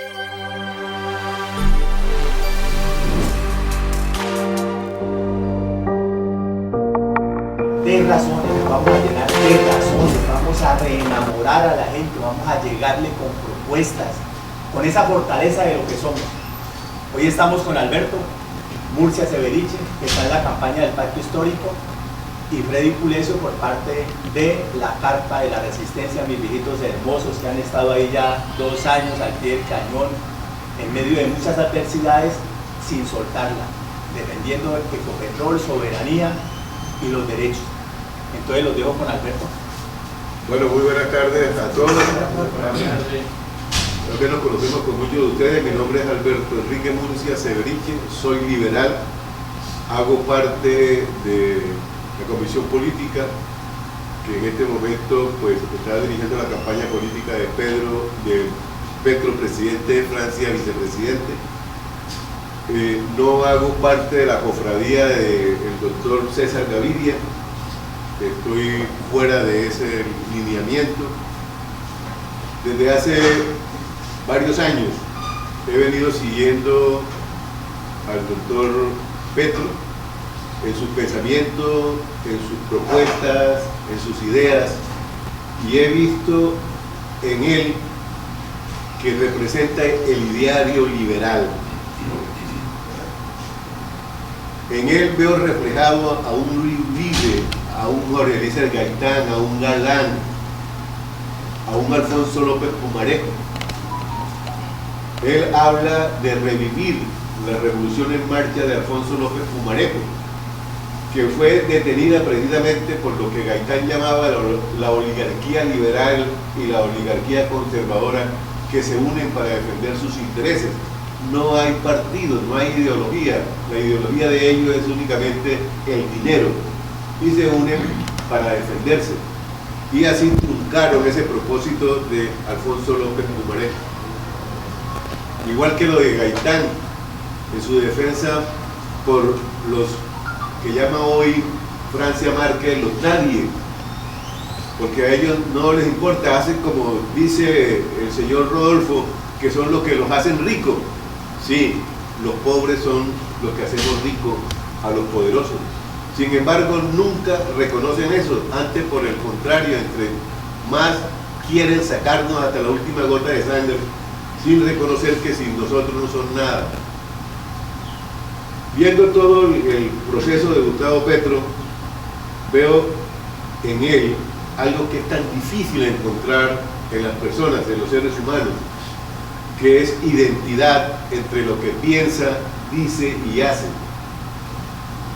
De razones, vamos a llenar de razones, vamos a reenamorar a la gente, vamos a llegarle con propuestas, con esa fortaleza de lo que somos. Hoy estamos con Alberto Murcia Severiche, que está en la campaña del Pacto Histórico, y Freddy Culesio por parte de la Carpa de la Resistencia, mis viejitos hermosos que han estado ahí ya 2 años al pie del cañón, en medio de muchas adversidades, sin soltarla, defendiendo el Ecopetrol, soberanía y los derechos. Entonces los dejo con Alberto. Bueno, muy buenas tardes a todos. Creo que nos conocemos con muchos de ustedes. Mi nombre es Alberto Enrique Murcia Severiche, soy liberal, hago parte de la Comisión Política, que en este momento pues está dirigiendo la campaña política de Petro, presidente de Francia, vicepresidente. No hago parte de la cofradía del doctor César Gaviria, estoy fuera de ese lineamiento. Desde hace varios años he venido siguiendo al doctor Petro en sus pensamientos, en sus propuestas, en sus ideas, y he visto en él que representa el ideario liberal. En él veo reflejado a un Luis Uribe, a un Jorge Eliezer Gaitán, a un Galán, a un Alfonso López Pumarejo. Él habla de revivir la revolución en marcha de Alfonso López Pumarejo, que fue detenida precisamente por lo que Gaitán llamaba la oligarquía liberal y la oligarquía conservadora, que se unen para defender sus intereses. No hay partido, no hay ideología, la ideología de ellos es únicamente el dinero, y se unen para defenderse, y así truncaron ese propósito de Alfonso López Pumarejo. Igual que lo de Gaitán, en su defensa por los que llama hoy Francia Márquez los nadie, porque a ellos no les importa, hacen como dice el señor Rodolfo, que son los que los hacen ricos. Sí, los pobres son los que hacemos ricos a los poderosos. Sin embargo, nunca reconocen eso, antes por el contrario, entre más quieren sacarnos hasta la última gota de sangre, sin reconocer que sin nosotros no son nada. Viendo todo el proceso de Gustavo Petro, veo en él algo que es tan difícil encontrar en las personas, en los seres humanos, que es identidad entre lo que piensa, dice y hace.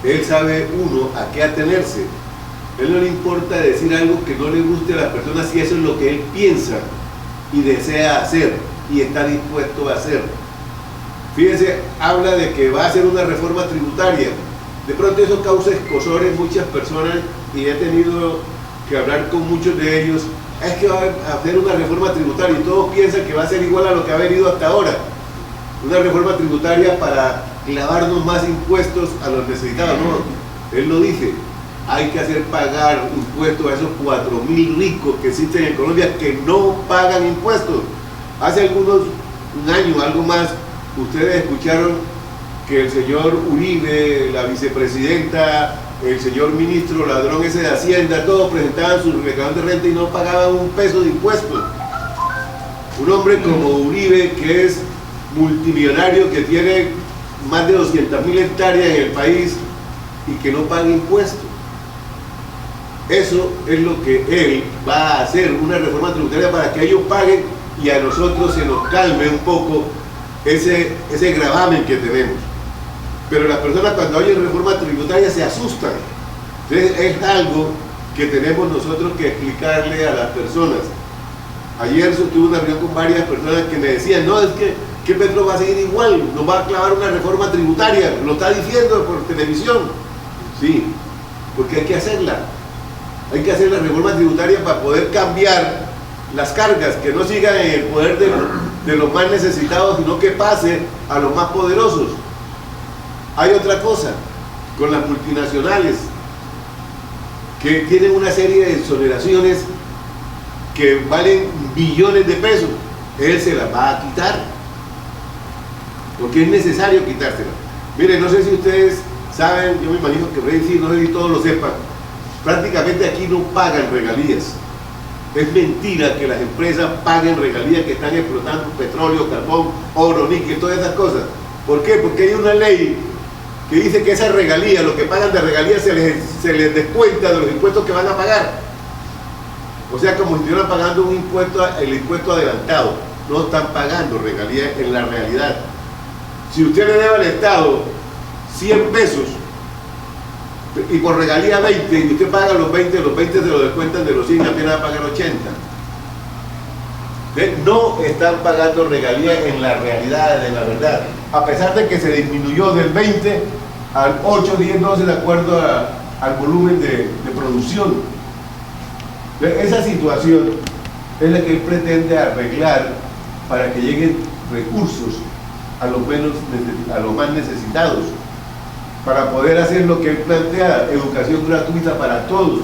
Él sabe uno a qué atenerse. Él no le importa decir algo que no le guste a las personas si eso es lo que él piensa y desea hacer y está dispuesto a hacer. Fíjense, habla de que va a hacer una reforma tributaria. De pronto eso causa escozor en muchas personas, y he tenido que hablar con muchos de ellos. Es que va a hacer una reforma tributaria y todos piensan que va a ser igual a lo que ha venido hasta ahora. Una reforma tributaria para clavarnos más impuestos a los necesitados. No, él lo dice, hay que hacer pagar impuestos a esos 4.000 ricos que existen en Colombia que no pagan impuestos. Hace un año, algo más, ustedes escucharon que el señor Uribe, la vicepresidenta, el señor ministro ladrón ese de Hacienda, todos presentaban su declaración de renta y no pagaban un peso de impuestos. Un hombre como Uribe, que es multimillonario, que tiene más de 200.000 hectáreas en el país y que no paga impuestos. Eso es lo que él va a hacer, una reforma tributaria para que ellos paguen y a nosotros se nos calme un poco ese gravamen que tenemos. Pero las personas cuando oyen reforma tributaria se asustan. Entonces es algo que tenemos nosotros que explicarle a las personas. Ayer tuve una reunión con varias personas que me decían, no, es que Petro va a seguir igual, nos va a clavar una reforma tributaria, lo está diciendo por televisión. Sí, porque hay que hacerla. Hay que hacer la reforma tributaria para poder cambiar las cargas, que no sigan en el poder de los más necesitados, sino que pase a los más poderosos. Hay otra cosa, con las multinacionales, que tienen una serie de exoneraciones que valen billones de pesos. Él se las va a quitar. porque es necesario quitársela. Miren, no sé si ustedes saben, yo me imagino que Rey sí, no sé si todos lo sepan, prácticamente aquí no pagan regalías. Es mentira que las empresas paguen regalías que están explotando petróleo, carbón, oro, níquel, todas esas cosas. ¿Por qué? Porque hay una ley que dice que esas regalías, lo que pagan de regalías se les descuenta de los impuestos que van a pagar. O sea, como si estuvieran pagando un impuesto, el impuesto adelantado. No están pagando regalías en la realidad. Si usted le debe al Estado 100 pesos y por regalía 20 y usted paga los 20 se lo descuentan de los 100 y apenas va a pagar 80. No están pagando regalías en la realidad, en la verdad, a pesar de que se disminuyó del 20 al 8, 10, 12 de acuerdo al volumen de producción. Esa situación es la que él pretende arreglar para que lleguen recursos a los más necesitados, para poder hacer lo que él plantea, educación gratuita para todos,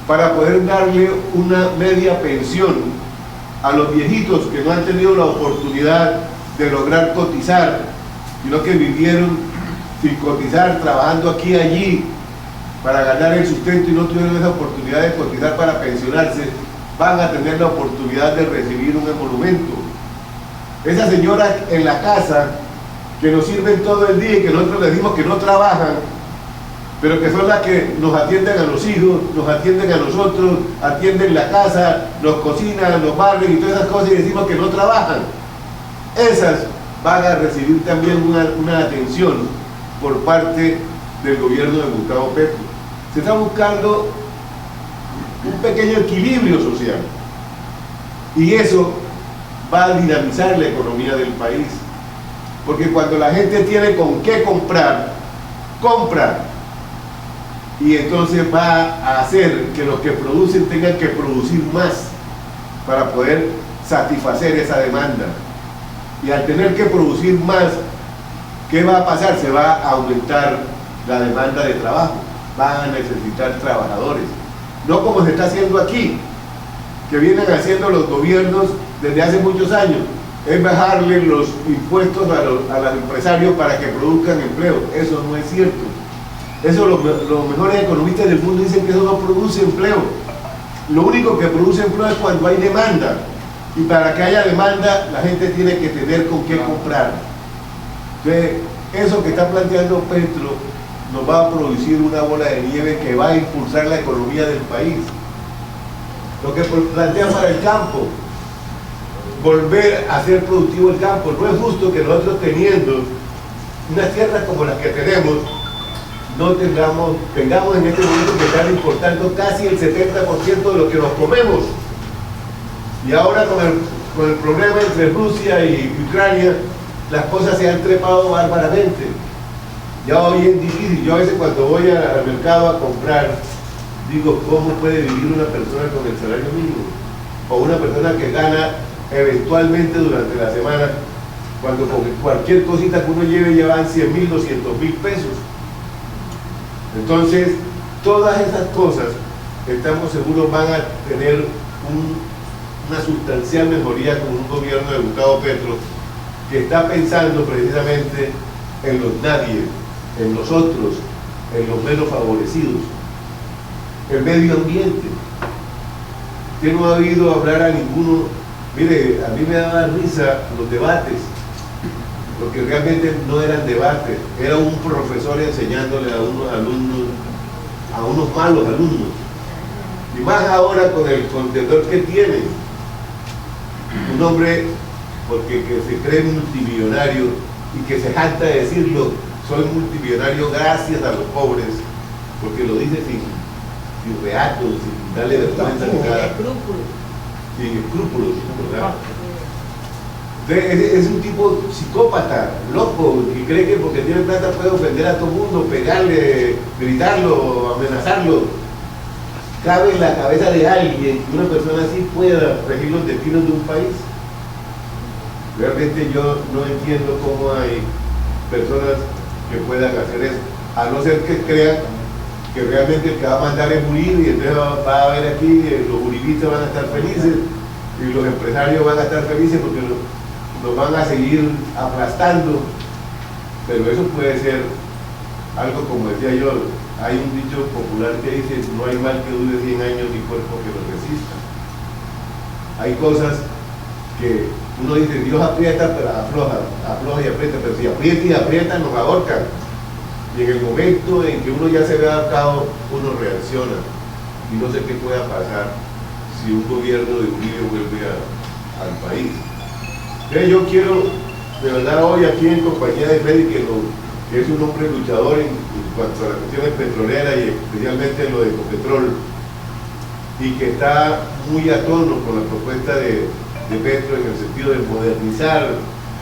para poder darle una media pensión a los viejitos que no han tenido la oportunidad de lograr cotizar, sino que vivieron sin cotizar, trabajando aquí y allí para ganar el sustento y no tuvieron esa oportunidad de cotizar para pensionarse, van a tener la oportunidad de recibir un emolumento. Esas señoras en la casa que nos sirven todo el día y que nosotros les decimos que no trabajan, pero que son las que nos atienden a los hijos, nos atienden a nosotros, atienden la casa, nos cocinan, nos barren y todas esas cosas y decimos que no trabajan. Esas van a recibir también una atención por parte del gobierno de Gustavo Petro. Se está buscando un pequeño equilibrio social y eso va a dinamizar la economía del país, porque cuando la gente tiene con qué comprar, compra, y entonces va a hacer que los que producen tengan que producir más para poder satisfacer esa demanda. Y al tener que producir más, ¿qué va a pasar? Se va a aumentar la demanda de trabajo, van a necesitar trabajadores, no como se está haciendo aquí, que vienen haciendo los gobiernos desde hace muchos años, es bajarle los impuestos a los empresarios para que produzcan empleo. Eso no es cierto. Eso los mejores economistas del mundo dicen que eso no produce empleo. Lo único que produce empleo es cuando hay demanda, y para que haya demanda la gente tiene que tener con qué comprar. Entonces, eso que está planteando Petro nos va a producir una bola de nieve que va a impulsar la economía del país. Lo que plantea para el campo, volver a ser productivo el campo. No es justo que nosotros, teniendo unas tierras como las que tenemos, no tengamos en este momento que estar importando casi el 70% de lo que nos comemos. Y ahora con el problema entre Rusia y Ucrania, las cosas se han trepado bárbaramente. Ya hoy es difícil. Yo a veces cuando voy al mercado a comprar, digo, ¿cómo puede vivir una persona con el salario mínimo? O una persona que gana eventualmente durante la semana, cuando con cualquier cosita que uno lleve ya van 100.000, 200.000 pesos. Entonces, todas esas cosas, estamos seguros, van a tener una sustancial mejoría con un gobierno de Gustavo Petro, que está pensando precisamente en los nadie, en los otros, en los menos favorecidos. El medio ambiente. Usted no ha oído hablar a ninguno. Mire, a mí me daba risa los debates, porque realmente no eran debates, era un profesor enseñándole a unos alumnos, a unos malos alumnos. Y más ahora con el contendor que tiene, un hombre que se cree multimillonario y que se jacta de decirlo, soy multimillonario gracias a los pobres, porque lo dice sin reato, sin darle vergüenza ni nada. Sin escrúpulos, ¿verdad? Es un tipo psicópata, loco, que cree que porque tiene plata puede ofender a todo el mundo, pegarle, gritarlo, amenazarlo. ¿Cabe en la cabeza de alguien que una persona así pueda regir los destinos de un país? Realmente yo no entiendo cómo hay personas que puedan hacer eso, a no ser que crean que realmente el que va a mandar es Uribe, y entonces va a haber aquí, los uribistas van a estar felices y los empresarios van a estar felices porque nos van a seguir aplastando, pero eso puede ser algo como decía yo, hay un dicho popular que dice, no hay mal que dure 100 años ni cuerpo que lo resista. Hay cosas que uno dice, Dios aprieta, pero afloja y aprieta, pero si aprieta y aprieta nos ahorcan. Y en el momento en que uno ya se ve ahorcado, uno reacciona. Y no sé qué pueda pasar si un gobierno de Uribe vuelve al país. Entonces yo quiero, de verdad, hoy aquí en compañía de Freddy, que es un hombre luchador en cuanto a las cuestiones petroleras y especialmente en lo de Ecopetrol, y que está muy a tono con la propuesta de Petro en el sentido de modernizar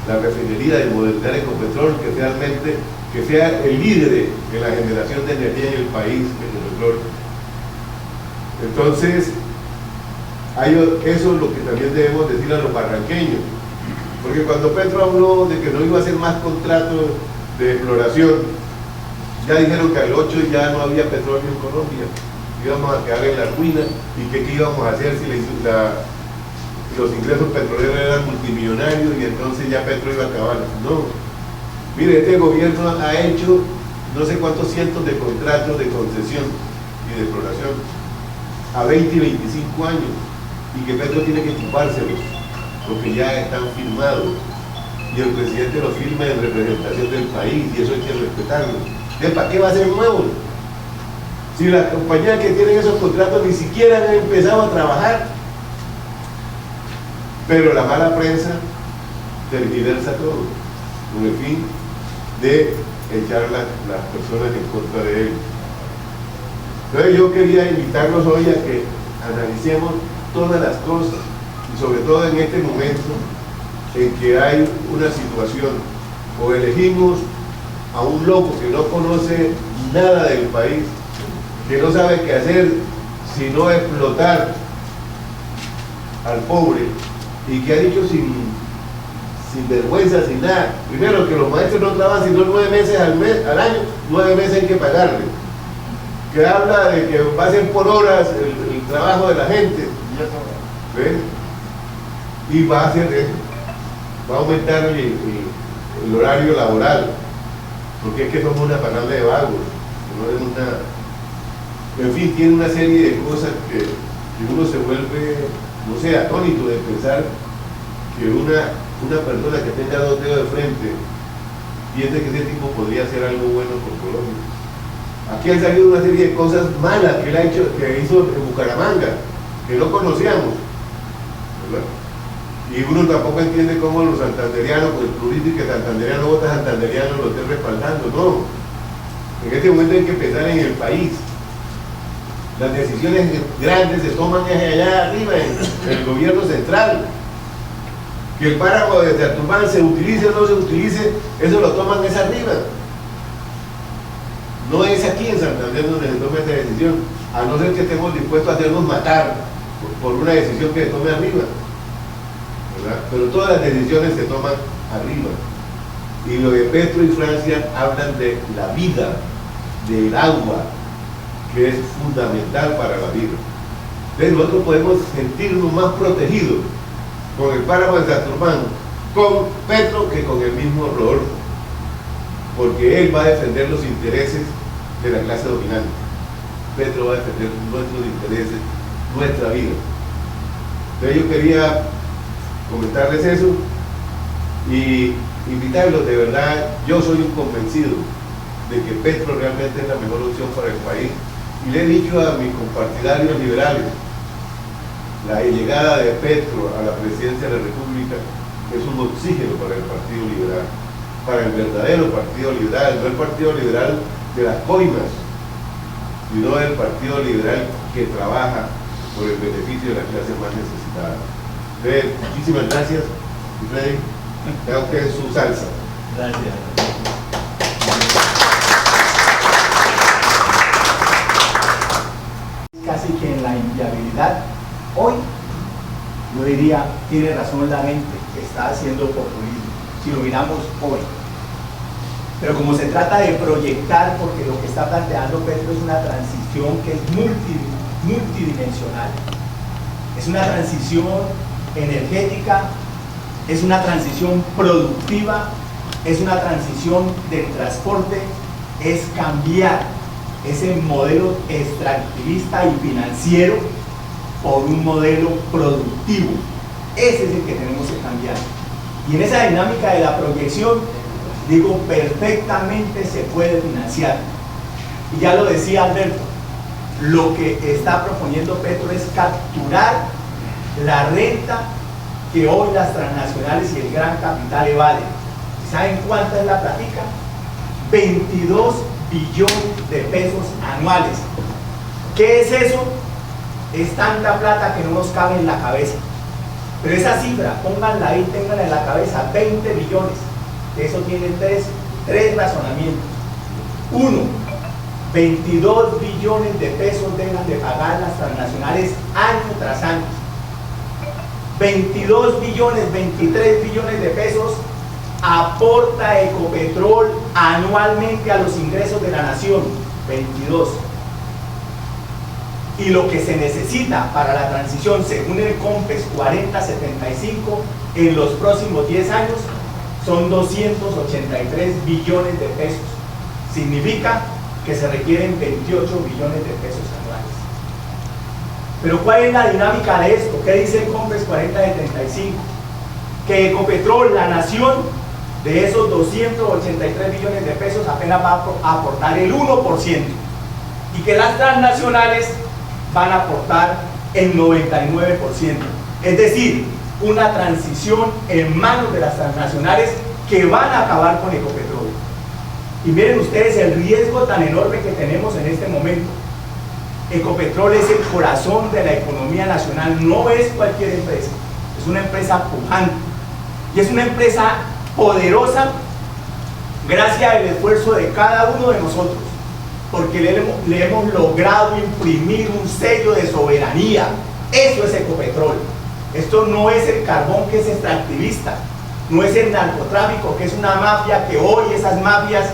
la refinería, de modernizar Ecopetrol, que realmente que sea el líder en la generación de energía en el país, Ecopetrol. Entonces, eso es lo que también debemos decir a los barranqueños, porque cuando Petro habló de que no iba a hacer más contratos de exploración, ya dijeron que al 8 ya no había petróleo en Colombia, íbamos a quedar en la ruina, y que qué íbamos a hacer si los ingresos petroleros eran multimillonarios y entonces ya Petro iba a acabar. No, mire, este gobierno ha hecho no sé cuántos cientos de contratos de concesión y de exploración a 20 y 25 años, y que Petro tiene que ocupárselos porque ya están firmados y el presidente los firma en representación del país, y eso hay que respetarlo. Entonces, ¿para qué va a ser nuevo? Si las compañías que tienen esos contratos ni siquiera han empezado a trabajar. Pero la mala prensa tergiversa todo con el fin de echar las personas en contra de él. Entonces yo quería invitarlos hoy a que analicemos todas las cosas, y sobre todo en este momento en que hay una situación, o elegimos a un loco que no conoce nada del país, que no sabe qué hacer sino explotar al pobre, y que ha dicho sin vergüenza, sin nada, primero que los maestros no trabajan sino 9 meses al año, 9 meses hay que pagarle, que habla de que va a ser por horas el trabajo de la gente, ¿ven? Y va a hacer eso, va a aumentar el horario laboral, porque es que somos una panada de vagos, no vemos nada. En fin, tiene una serie de cosas que uno se vuelve, no sé, atónito de pensar que una persona que tenga 2 dedos de frente piensa que ese tipo podría hacer algo bueno por Colombia. Aquí han salido una serie de cosas malas que hizo en Bucaramanga, que no conocíamos, ¿verdad? Y uno tampoco entiende cómo los santanderianos, pues el y que santanderiano vota santanderiano lo estén respaldando. No, en este momento hay que pensar en el país. Las decisiones grandes se toman allá arriba, en el gobierno central. Que el páramo de Tartumán se utilice o no se utilice, eso lo toman es arriba. No es aquí en Santander donde se toma esa decisión, a no ser que estemos dispuestos a hacernos matar por una decisión que se tome arriba, ¿verdad? Pero todas las decisiones se toman arriba. Y lo de Petro y Francia hablan de la vida, del agua, que es fundamental para la vida. Entonces nosotros podemos sentirnos más protegidos con el páramo de Santurbán, con Petro, que con el mismo Rodolfo, porque él va a defender los intereses de la clase dominante. Petro va a defender nuestros intereses, nuestra vida. Entonces yo quería comentarles eso y invitarlos, de verdad. Yo soy un convencido de que Petro realmente es la mejor opción para el país, y le he dicho a mis compartidarios liberales, la llegada de Petro a la presidencia de la República es un oxígeno para el Partido Liberal, para el verdadero Partido Liberal, no el Partido Liberal de las coimas, sino el Partido Liberal que trabaja por el beneficio de las clases más necesitadas. Muchísimas gracias, y Freddy, creo que es su salsa. Gracias. Casi que en la inviabilidad, hoy yo diría, tiene razón la gente que está haciendo populismo, si lo miramos hoy. Pero como se trata de proyectar, porque lo que está planteando Petro es una transición que es multidimensional, es una transición energética, es una transición productiva, es una transición del transporte, es cambiar ese modelo extractivista y financiero por un modelo productivo. Ese es el que tenemos que cambiar. Y en esa dinámica de la proyección, digo, perfectamente se puede financiar. Y ya lo decía Alberto, lo que está proponiendo Petro es capturar la renta que hoy las transnacionales y el gran capital evaden. ¿Saben cuánta es la platica? 22 billones de pesos anuales. ¿Qué es eso? Es tanta plata que no nos cabe en la cabeza. Pero esa cifra, pónganla ahí, ténganla en la cabeza, 20 billones. Eso tiene tres razonamientos. Uno, 22 billones de pesos dejan de pagar las transnacionales año tras año. 22 billones, 23 billones de pesos aporta Ecopetrol anualmente a los ingresos de la nación. 22. Y lo que se necesita para la transición, según el COMPES 4075, en los próximos 10 años, son 283 billones de pesos. Significa que se requieren 28 billones de pesos anuales. Pero ¿cuál es la dinámica de esto? ¿Qué dice el COMPES 4075? Que Ecopetrol, la nación, de esos 283 billones de pesos apenas va a aportar el 1%, y que las transnacionales van a aportar el 99%. Es decir, una transición en manos de las transnacionales que van a acabar con Ecopetrol. Y miren ustedes el riesgo tan enorme que tenemos en este momento. Ecopetrol es el corazón de la economía nacional, no es cualquier empresa, es una empresa pujante y es una empresa poderosa gracias al esfuerzo de cada uno de nosotros, porque le hemos logrado imprimir un sello de soberanía. Eso es Ecopetrol. Esto no es el carbón, que es extractivista, no es el narcotráfico, que es una mafia, que hoy esas mafias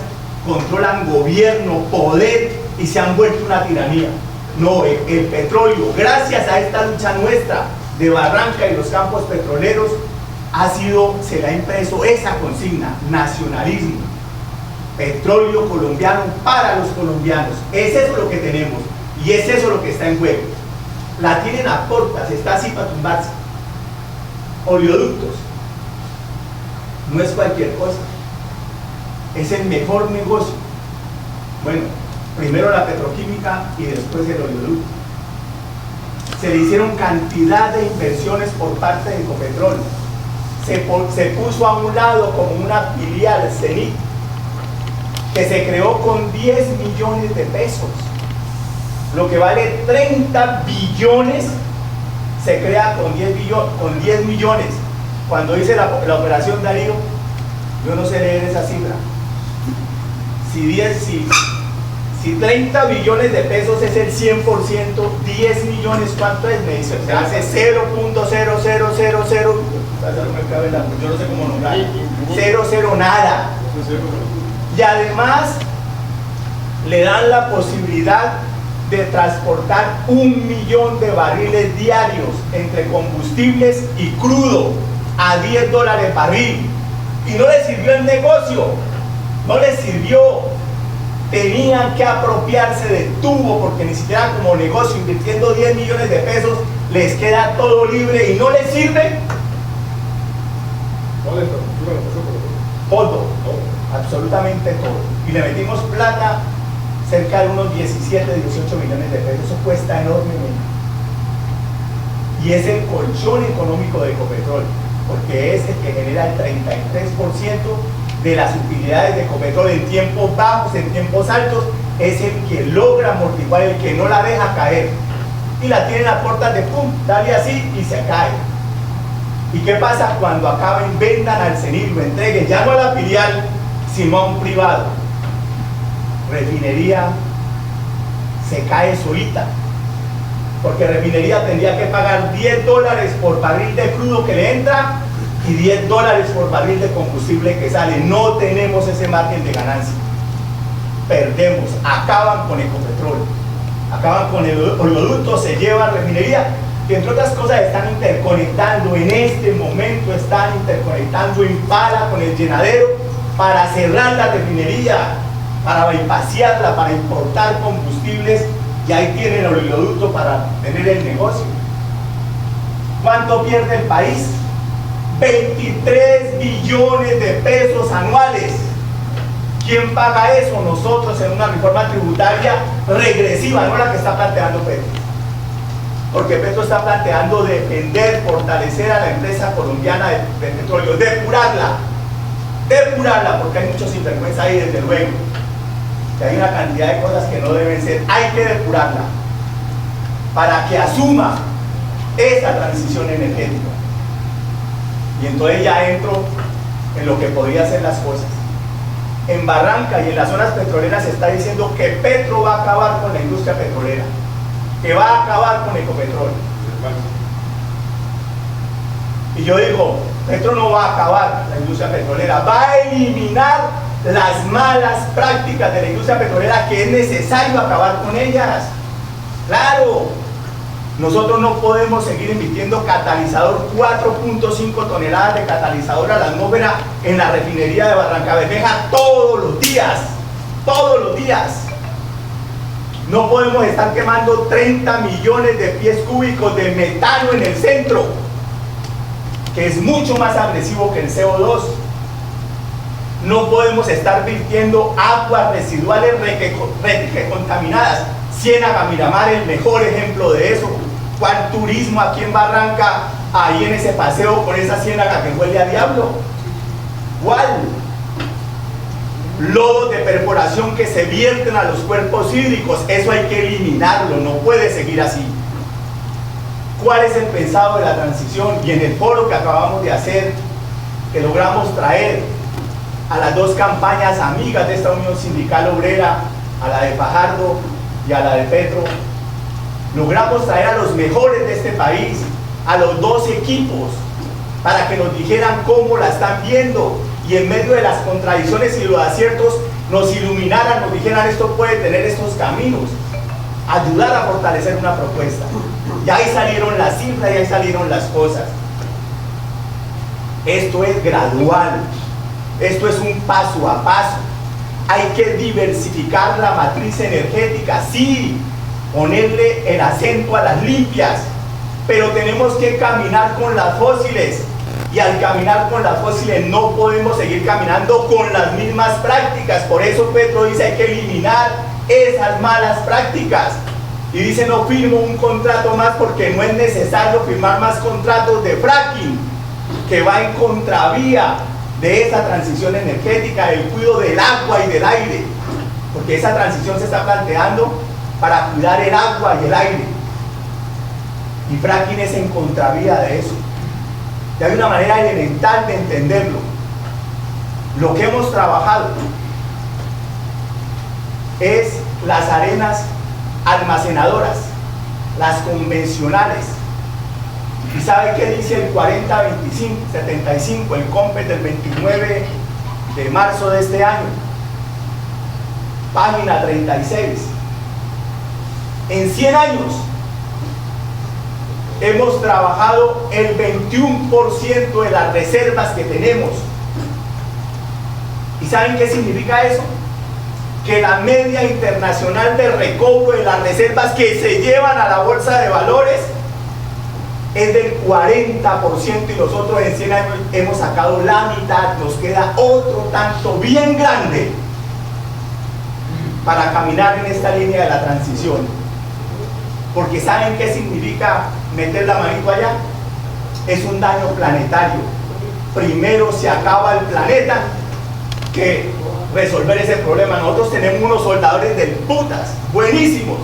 controlan gobierno, poder y se han vuelto una tiranía. No, el petróleo, gracias a esta lucha nuestra de Barranca y los campos petroleros, se le ha impreso esa consigna: nacionalismo, petróleo colombiano para los colombianos. Es eso lo que tenemos y es eso lo que está en juego. La tienen a portas, está así para tumbarse. Oleoductos, no es cualquier cosa, es el mejor negocio. Bueno, primero la petroquímica y después el oleoducto. Se le hicieron cantidad de inversiones por parte de Ecopetrol. Se puso a un lado como una filial, CENIC, que se creó con 10 millones de pesos. Lo que vale 30 billones se crea con 10 millones. Cuando hice la operación Darío, yo no sé leer esa cifra. Si 30 billones de pesos es el 100%, 10 millones, ¿cuánto es? Me dice, se hace 0.0000, yo no sé cómo nombrar, 00 nada. Y además le dan la posibilidad de transportar 1 millón de barriles diarios entre combustibles y crudo a $10 barril. Y no les sirvió el negocio, no les sirvió. Tenían que apropiarse del tubo, porque ni siquiera como negocio, invirtiendo 10 millones de pesos, les queda todo libre y no les sirve. Todo, absolutamente todo. Y le metimos plata, cerca de unos 17, 18 millones de pesos. Eso cuesta enormemente. Y es el colchón económico de Ecopetrol, porque es el que genera el 33% de las utilidades de Ecopetrol en tiempos bajos, en tiempos altos. Es el que logra amortiguar, el que no la deja caer. Y la tienen a puertas de pum, dale así y se cae. ¿Y qué pasa cuando acaben? Vendan al CENIC, lo entreguen, ya no a la filial, sino a un privado. Refinería se cae solita, porque refinería tendría que pagar $10 por barril de crudo que le entra y $10 por barril de combustible que sale. No tenemos ese margen de ganancia. Perdemos, acaban con Ecopetrol, acaban con el oleoducto, se lleva refinería que entre otras cosas están interconectando, en este momento están interconectando Impala con el llenadero para cerrar la refinería, para bypasearla, para importar combustibles, y ahí tienen el oleoducto para tener el negocio. ¿Cuánto pierde el país? 23 billones de pesos anuales. ¿Quién paga eso? Nosotros, en una reforma tributaria regresiva, no la que está planteando Petro. Porque Petro está planteando defender, fortalecer a la empresa colombiana de petróleo, depurarla, porque hay muchos sinvergüenza ahí, desde luego, que hay una cantidad de cosas que no deben ser, hay que depurarla, para que asuma esa transición energética. Y entonces ya entro en lo que podría ser las cosas. En Barranca y en las zonas petroleras se está diciendo que Petro va a acabar con la industria petrolera, que va a acabar con Ecopetrol. Y yo digo, Petro no va a acabar la industria petrolera, va a eliminar las malas prácticas de la industria petrolera, que es necesario acabar con ellas. Claro, nosotros no podemos seguir emitiendo catalizador, 4.5 toneladas de catalizador a la atmósfera en la refinería de Barrancabermeja todos los días, todos los días. No podemos estar quemando 30 millones de pies cúbicos de metano en el centro, que es mucho más agresivo que el CO2. No podemos estar virtiendo aguas residuales contaminadas. Ciénaga Miramar, el mejor ejemplo de eso. ¿Cuál turismo aquí en Barranca, ahí en ese paseo con esa ciénaga que huele a diablo? ¿Cuál? Lodos de perforación que se vierten a los cuerpos hídricos, eso hay que eliminarlo, no puede seguir así. ¿Cuál es el pensado de la transición? Y en el foro que acabamos de hacer, que logramos traer a las dos campañas amigas de esta Unión Sindical Obrera, a la de Fajardo y a la de Petro, logramos traer a los mejores de este país, a los dos equipos, para que nos dijeran cómo la están viendo, y en medio de las contradicciones y los aciertos nos iluminaran, nos dijeran esto puede tener estos caminos, ayudar a fortalecer una propuesta. Y ahí salieron las cifras y ahí salieron las cosas. Esto es gradual, esto es un paso a paso. Hay que diversificar la matriz energética, sí, ponerle el acento a las limpias, pero tenemos que caminar con las fósiles, y al caminar con las fósiles no podemos seguir caminando con las mismas prácticas. Por eso Petro dice hay que eliminar esas malas prácticas, y dice no firmo un contrato más porque no es necesario firmar más contratos de fracking, que va en contravía de esa transición energética, del cuidado del agua y del aire, porque esa transición se está planteando para cuidar el agua y el aire, y fracking es en contravía de eso. Y hay una manera elemental de entenderlo. Lo que hemos trabajado es las arenas almacenadoras, las convencionales. ¿Y sabe qué dice el 40-25-75, el COMPET del 29 de marzo de este año? Página 36. En 100 años hemos trabajado el 21% de las reservas que tenemos. ¿Y saben qué significa eso? Que la media internacional de recobro de las reservas que se llevan a la bolsa de valores es del 40%, y nosotros en 100 años hemos sacado la mitad. Nos queda otro tanto bien grande para caminar en esta línea de la transición. Porque ¿saben qué significa meter la manito allá? Es un daño planetario. Primero se acaba el planeta que resolver ese problema. Nosotros tenemos unos soldadores del putas, buenísimos,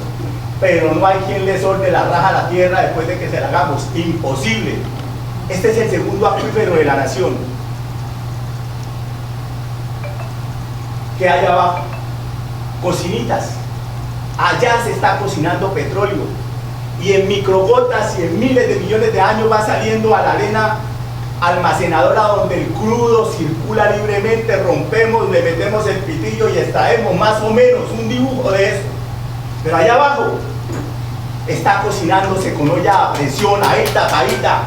pero no hay quien le solde la raja a la tierra después de que se la hagamos. Imposible. Este es el segundo acuífero de la nación. ¿Qué hay abajo? Cocinitas. Allá se está cocinando petróleo, y en microgotas y en miles de millones de años va saliendo a la arena almacenadora, donde el crudo circula libremente. Rompemos, le metemos el pitillo y extraemos más o menos un dibujo de eso. Pero allá abajo está cocinándose con olla a presión, ahí tapadita.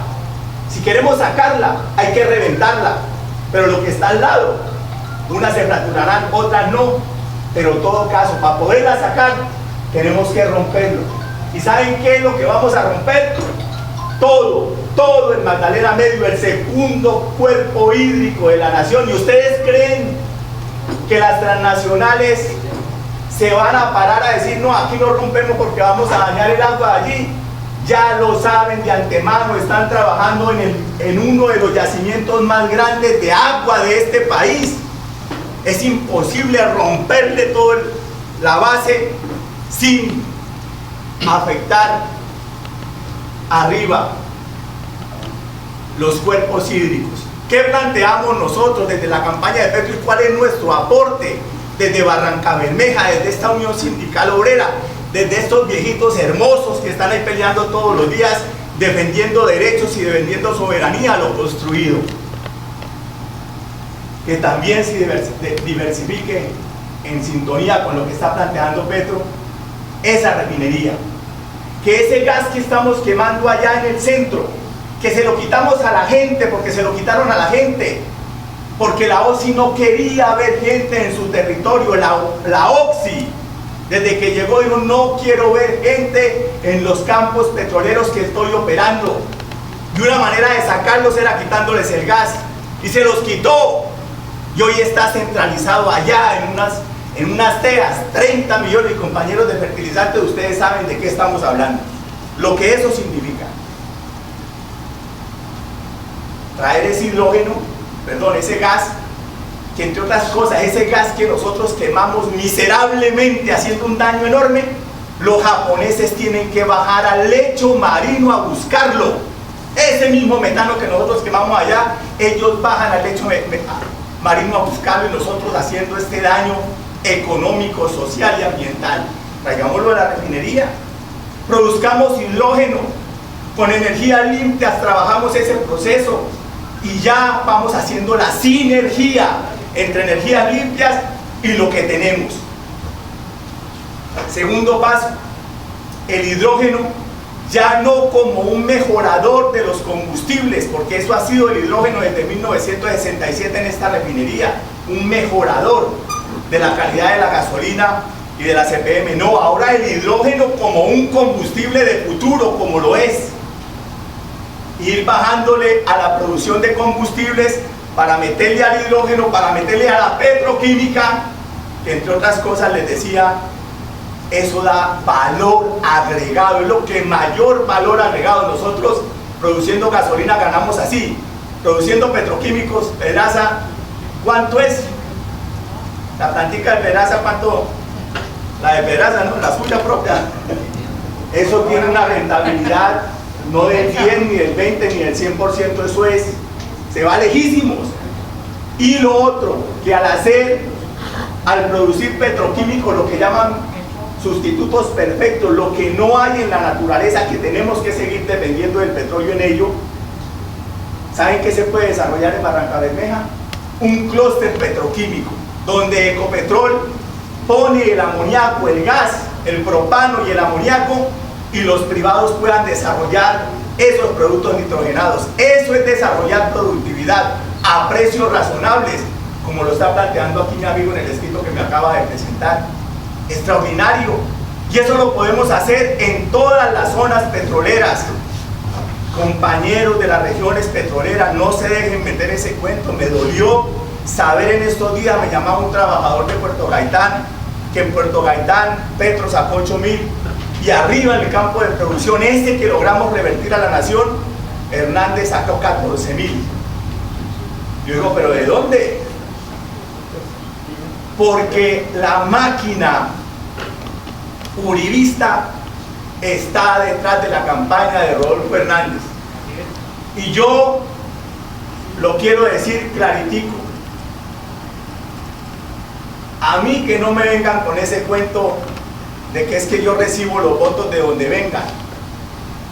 Si queremos sacarla, hay que reventarla, pero lo que está al lado, unas se fracturarán, otras no, pero en todo caso, para poderla sacar, tenemos que romperlo. ¿Y saben qué es lo que vamos a romper? Todo el Magdalena Medio, el segundo cuerpo hídrico de la nación. ¿Y ustedes creen que las transnacionales se van a parar a decir, no, aquí lo rompemos porque vamos a dañar el agua de allí? Ya lo saben de antemano, están trabajando en uno de los yacimientos más grandes de agua de este país. Es imposible romperle toda la base sin afectar arriba los cuerpos hídricos. ¿Qué planteamos nosotros desde la campaña de Petro y cuál es nuestro aporte desde Barrancabermeja, desde esta Unión Sindical Obrera, desde estos viejitos hermosos que están ahí peleando todos los días, defendiendo derechos y defendiendo soberanía a lo construido? Que también se diversifique en sintonía con lo que está planteando Petro esa refinería, que ese gas que estamos quemando allá en el centro, que se lo quitamos a la gente porque se lo quitaron a la gente, porque la OXI no quería ver gente en su territorio. La OXI, desde que llegó, dijo, no quiero ver gente en los campos petroleros que estoy operando, y una manera de sacarlos era quitándoles el gas, y se los quitó, y hoy está centralizado allá en unas teas, 30 millones de compañeros de fertilizantes. Ustedes saben de qué estamos hablando, lo que eso significa. Traer ese hidrógeno, perdón, ese gas, que entre otras cosas, ese gas que nosotros quemamos miserablemente haciendo un daño enorme, los japoneses tienen que bajar al lecho marino a buscarlo. Ese mismo metano que nosotros quemamos allá, ellos bajan al lecho marino a buscarlo, y nosotros haciendo este daño económico, social y ambiental. Traigámoslo a la refinería, produzcamos hidrógeno con energías limpias, trabajamos ese proceso y ya vamos haciendo la sinergia entre energías limpias y lo que tenemos. Segundo paso, el hidrógeno ya no como un mejorador de los combustibles, porque eso ha sido el hidrógeno desde 1967 en esta refinería, un mejorador de la calidad de la gasolina y de la CPM. No, ahora el hidrógeno como un combustible de futuro, como lo es. Ir bajándole a la producción de combustibles para meterle al hidrógeno, para meterle a la petroquímica, que entre otras cosas les decía, eso da valor agregado, es lo que mayor valor agregado. Nosotros produciendo gasolina ganamos así, produciendo petroquímicos, Pedraza, ¿cuánto es? La plantica de Pedraza, ¿cuánto? La de Pedraza, ¿no? La suya propia. Eso tiene una rentabilidad no del 10, ni del 20, ni del 100%, eso es, se va lejísimos. Y lo otro, que al producir petroquímicos, lo que llaman sustitutos perfectos, lo que no hay en la naturaleza, que tenemos que seguir dependiendo del petróleo en ello, ¿saben qué se puede desarrollar en Barrancabermeja? Un clúster petroquímico, donde Ecopetrol pone el amoníaco, el gas, el propano y el amoníaco, y los privados puedan desarrollar esos productos nitrogenados. Eso es desarrollar productividad a precios razonables, como lo está planteando aquí mi amigo en el escrito que me acaba de presentar. Extraordinario. Y eso lo podemos hacer en todas las zonas petroleras. Compañeros de las regiones petroleras, no se dejen meter ese cuento. Me dolió saber en estos días, me llamaba un trabajador de Puerto Gaitán, que en Puerto Gaitán Petro sacó 8.000, y arriba en el campo de producción, ese que logramos revertir a la nación, Hernández sacó 14.000. Yo digo, ¿pero de dónde? Porque la máquina uribista está detrás de la campaña de Rodolfo Hernández. Y yo lo quiero decir claritico. A mí que no me vengan con ese cuento de que es que yo recibo los votos de donde vengan.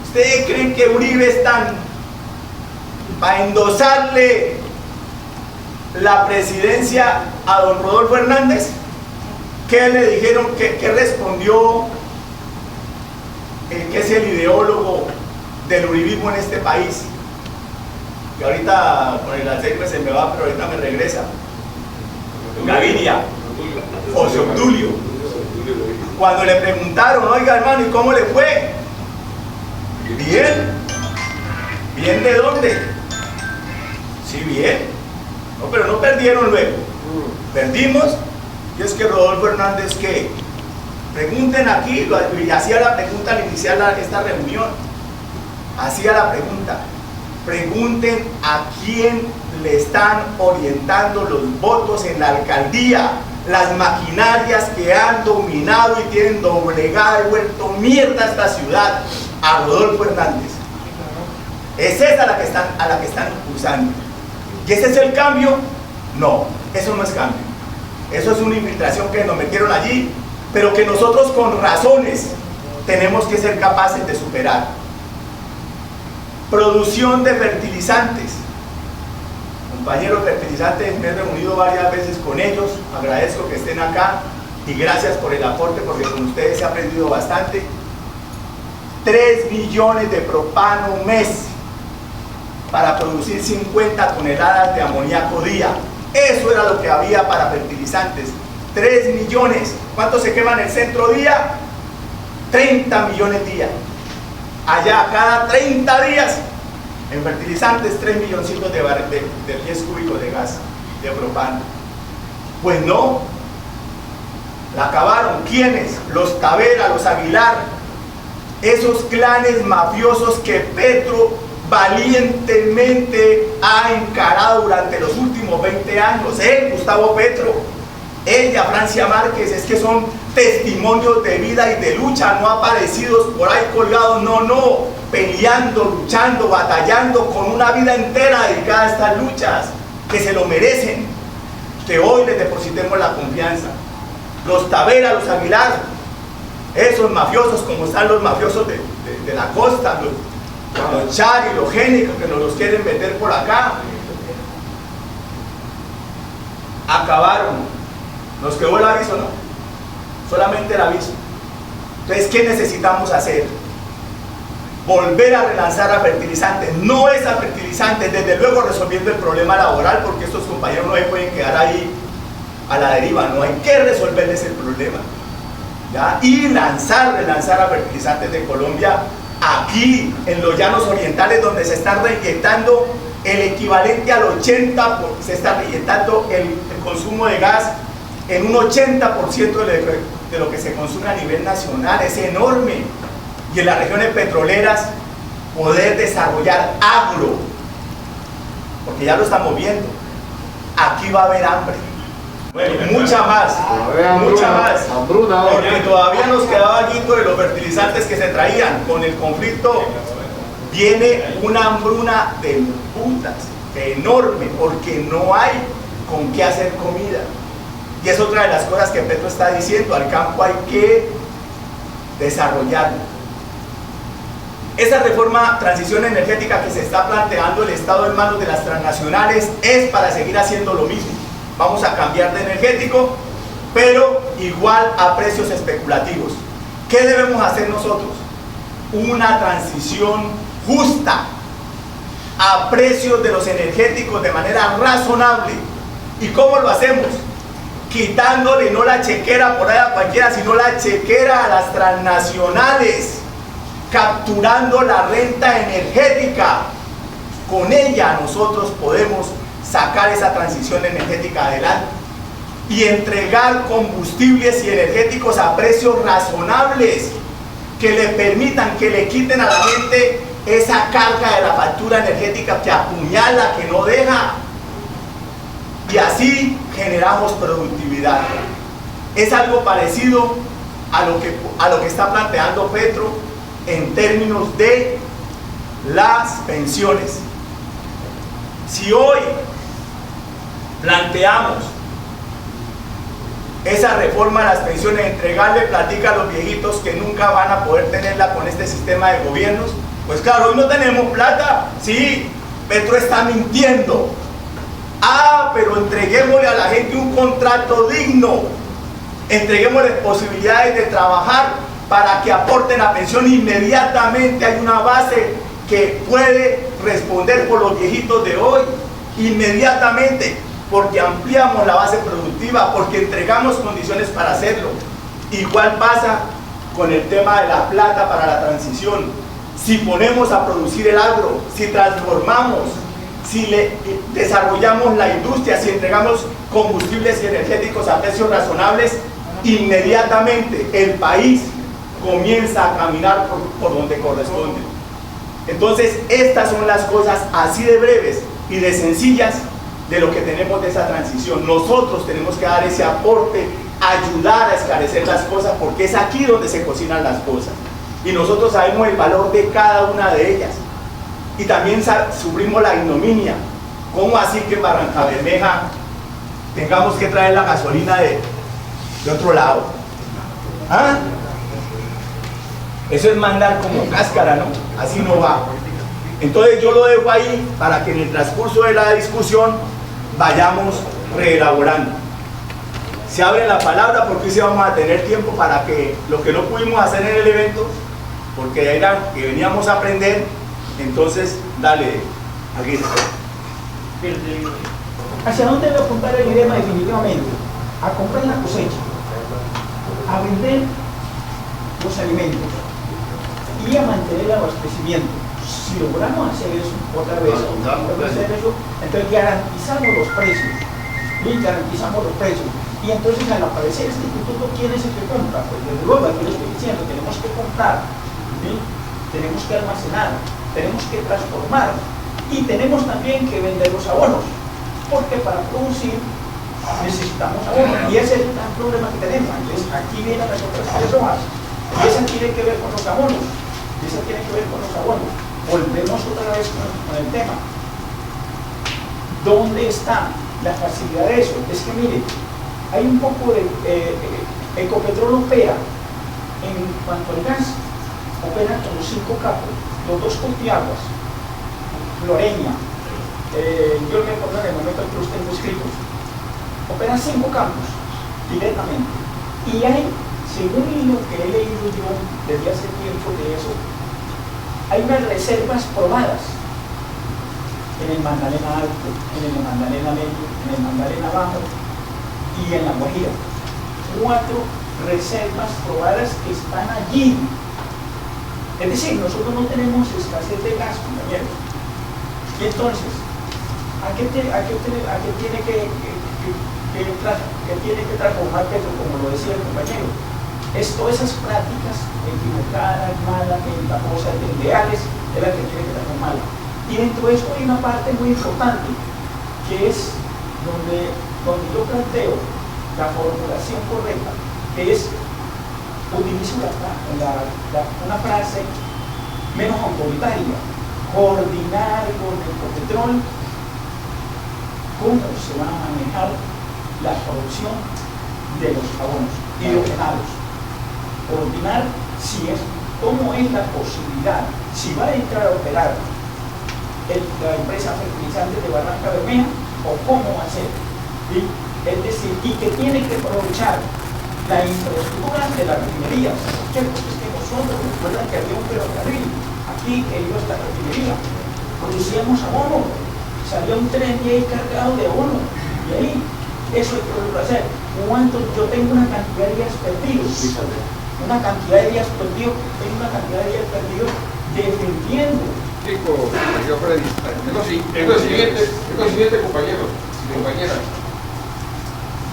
¿Ustedes creen que Uribe es tan para endosarle la presidencia a don Rodolfo Hernández? ¿Qué le dijeron? ¿Qué respondió que es el ideólogo del uribismo en este país, que ahorita con el Alzheimer se me va, pero ahorita me regresa, Gaviria, José Obdulio. Cuando le preguntaron, oiga hermano, ¿y cómo le fue? Bien. ¿Bien de dónde? Sí, bien. No, pero no perdieron luego. Perdimos. Y es que Rodolfo Hernández, ¿qué? Pregunten aquí, y hacía la pregunta al iniciar esta reunión. Hacía la pregunta. Pregunten a quién le están orientando los votos en la alcaldía, las maquinarias que han dominado y tienen doblegada y vuelto mierda esta ciudad, a Rodolfo Hernández. ¿Es esa a la que están impulsando? ¿Y ese es el cambio? No, eso no es cambio. Eso es una infiltración que nos metieron allí, pero que nosotros con razones tenemos que ser capaces de superar. Producción de fertilizantes. Compañeros fertilizantes, me he reunido varias veces con ellos, agradezco que estén acá y gracias por el aporte porque con ustedes he aprendido bastante. 3 millones de propano mes para producir 50 toneladas de amoníaco día. Eso era lo que había para fertilizantes. 3 millones. ¿Cuánto se quema en el centro día? 30 millones día. Allá cada 30 días en fertilizantes 3 milloncitos de pies cúbicos de gas, de propano. Pues no, la acabaron. ¿Quiénes? Los Tavera, los Aguilar, esos clanes mafiosos que Petro valientemente ha encarado durante los últimos 20 años. Él, Gustavo Petro, ella, Francia Márquez, es que son testimonios de vida y de lucha, no aparecidos por ahí colgados, no, peleando, luchando, batallando con una vida entera dedicada a estas luchas, que se lo merecen, que hoy les depositemos la confianza. Los Tavera, los Aguilar, esos mafiosos como están los mafiosos de la costa, los Chari, los Génicos que nos los quieren meter por acá, acabaron. Nos quedó el aviso, ¿no? Solamente el aviso. Entonces, ¿qué necesitamos hacer? Volver a relanzar a fertilizantes. No es a fertilizantes, desde luego resolviendo el problema laboral, porque estos compañeros no se pueden quedar ahí a la deriva, no hay que resolverles el problema, ¿ya? Y relanzar a fertilizantes de Colombia aquí, en los llanos orientales, donde se está reinyectando el equivalente al 80%, se está reinyectando el consumo de gas en un 80% de lo que se consume a nivel nacional. Es enorme. Y en las regiones petroleras poder desarrollar agro, porque ya lo estamos viendo. Aquí va a haber hambre. Bueno, mucha más, porque todavía nos quedaba algo de los fertilizantes que se traían. Con el conflicto viene una hambruna de putas, enorme, porque no hay con qué hacer comida. Y es otra de las cosas que Petro está diciendo, al campo hay que desarrollarlo. Esa reforma, transición energética que se está planteando el Estado en manos de las transnacionales es para seguir haciendo lo mismo. Vamos a cambiar de energético, pero igual a precios especulativos. ¿Qué debemos hacer nosotros? Una transición justa a precios de los energéticos de manera razonable. ¿Y cómo lo hacemos? Quitándole no la chequera por ahí a cualquiera, sino la chequera a las transnacionales, capturando la renta energética. Con ella nosotros podemos sacar esa transición energética adelante y entregar combustibles y energéticos a precios razonables que le permitan, que le quiten a la gente esa carga de la factura energética que apuñala, que no deja, y así generamos productividad. Es algo parecido a lo que está planteando Petro en términos de las pensiones. Si hoy planteamos esa reforma de las pensiones, entregarle platica a los viejitos que nunca van a poder tenerla con este sistema de gobiernos, pues claro, hoy no tenemos plata. Sí, Petro está mintiendo. Pero entreguémosle a la gente un contrato digno, entreguémosle posibilidades de trabajar para que aporten a pensión inmediatamente. Hay una base que puede responder por los viejitos de hoy inmediatamente, porque ampliamos la base productiva, porque entregamos condiciones para hacerlo. Igual pasa con el tema de la plata para la transición. Si ponemos a producir el agro, si transformamos, si desarrollamos la industria, si entregamos combustibles energéticos a precios razonables, inmediatamente el país comienza a caminar por donde corresponde. Entonces, estas son las cosas así de breves y de sencillas de lo que tenemos de esa transición. Nosotros tenemos que dar ese aporte, ayudar a esclarecer las cosas, porque es aquí donde se cocinan las cosas. Y nosotros sabemos el valor de cada una de ellas. Y también sufrimos la ignominia. ¿Cómo así que en Barrancabermeja tengamos que traer la gasolina de otro lado? ¿Ah? Eso es mandar como cáscara, ¿no? Así no va. Entonces yo lo dejo ahí para que en el transcurso de la discusión vayamos reelaborando. Se abre la palabra porque hoy sí vamos a tener tiempo para que lo que no pudimos hacer en el evento, porque era que veníamos a aprender, entonces dale, Aguirre. ¿Hacia dónde debe apuntar el IDEMA definitivamente? A comprar la cosecha, a vender los alimentos y a mantener el abastecimiento. Si logramos hacer eso, otra vez, entonces garantizamos los precios, ¿sí? Garantizamos los precios. Y entonces al aparecer este instituto, ¿quién es el que compra? Pues desde luego, aquí lo estoy diciendo, tenemos que comprar, ¿sí? Tenemos que almacenar, tenemos que transformar y tenemos también que vender los abonos, porque para producir necesitamos abonos y ese es el gran problema que tenemos. Entonces aquí vienen las otras tres hojas y esa tiene que ver con los abonos, Volvemos otra vez con el tema. ¿Dónde está la facilidad de eso? Es que mire, hay un poco de Ecopetrol opera en cuanto al gas, opera con los 5 capos, los 2 Cotiaguas, Floreña, yo me acuerdo en el momento en que los tengo escritos, operan 5 campos directamente. Y hay, según lo que he leído yo desde hace tiempo de eso, hay unas reservas probadas en el Magdalena Alto, en el Magdalena Medio, en el Magdalena Bajo y en la Guajira. 4 reservas probadas que están allí. Es decir, nosotros no tenemos escasez de gas, compañeros. Y entonces, ¿a qué tiene que transformar Petro, como lo decía el compañero? Es todas esas prácticas equivocadas, malas, ventajosas, desleales, es la que tiene que transformarla. Y dentro de esto hay una parte muy importante, que es donde yo planteo la formulación correcta, que es, utilizo una frase menos autoritaria, coordinar con el Ecopetrol cómo se va a manejar la producción de los abonos y de los venados. Coordinar cómo es la posibilidad, si va a entrar a operar la empresa fertilizante de Barrancabermeja o cómo va a ser. ¿Sí? Es decir, y que tiene que aprovechar la infraestructura de las refinerías. ¿Por qué? Porque es que nosotros, recuerdan que había un ferrocarril aquí que iba a esta refinería, producíamos abono, salía un tren de ahí cargado de abono, y ahí eso hay que volverlo a hacer. Cuando yo tengo una cantidad de días perdidos, tengo una cantidad de días perdidos defendiendo. Chico, señor Freddy, es lo siguiente, compañeros y compañeras.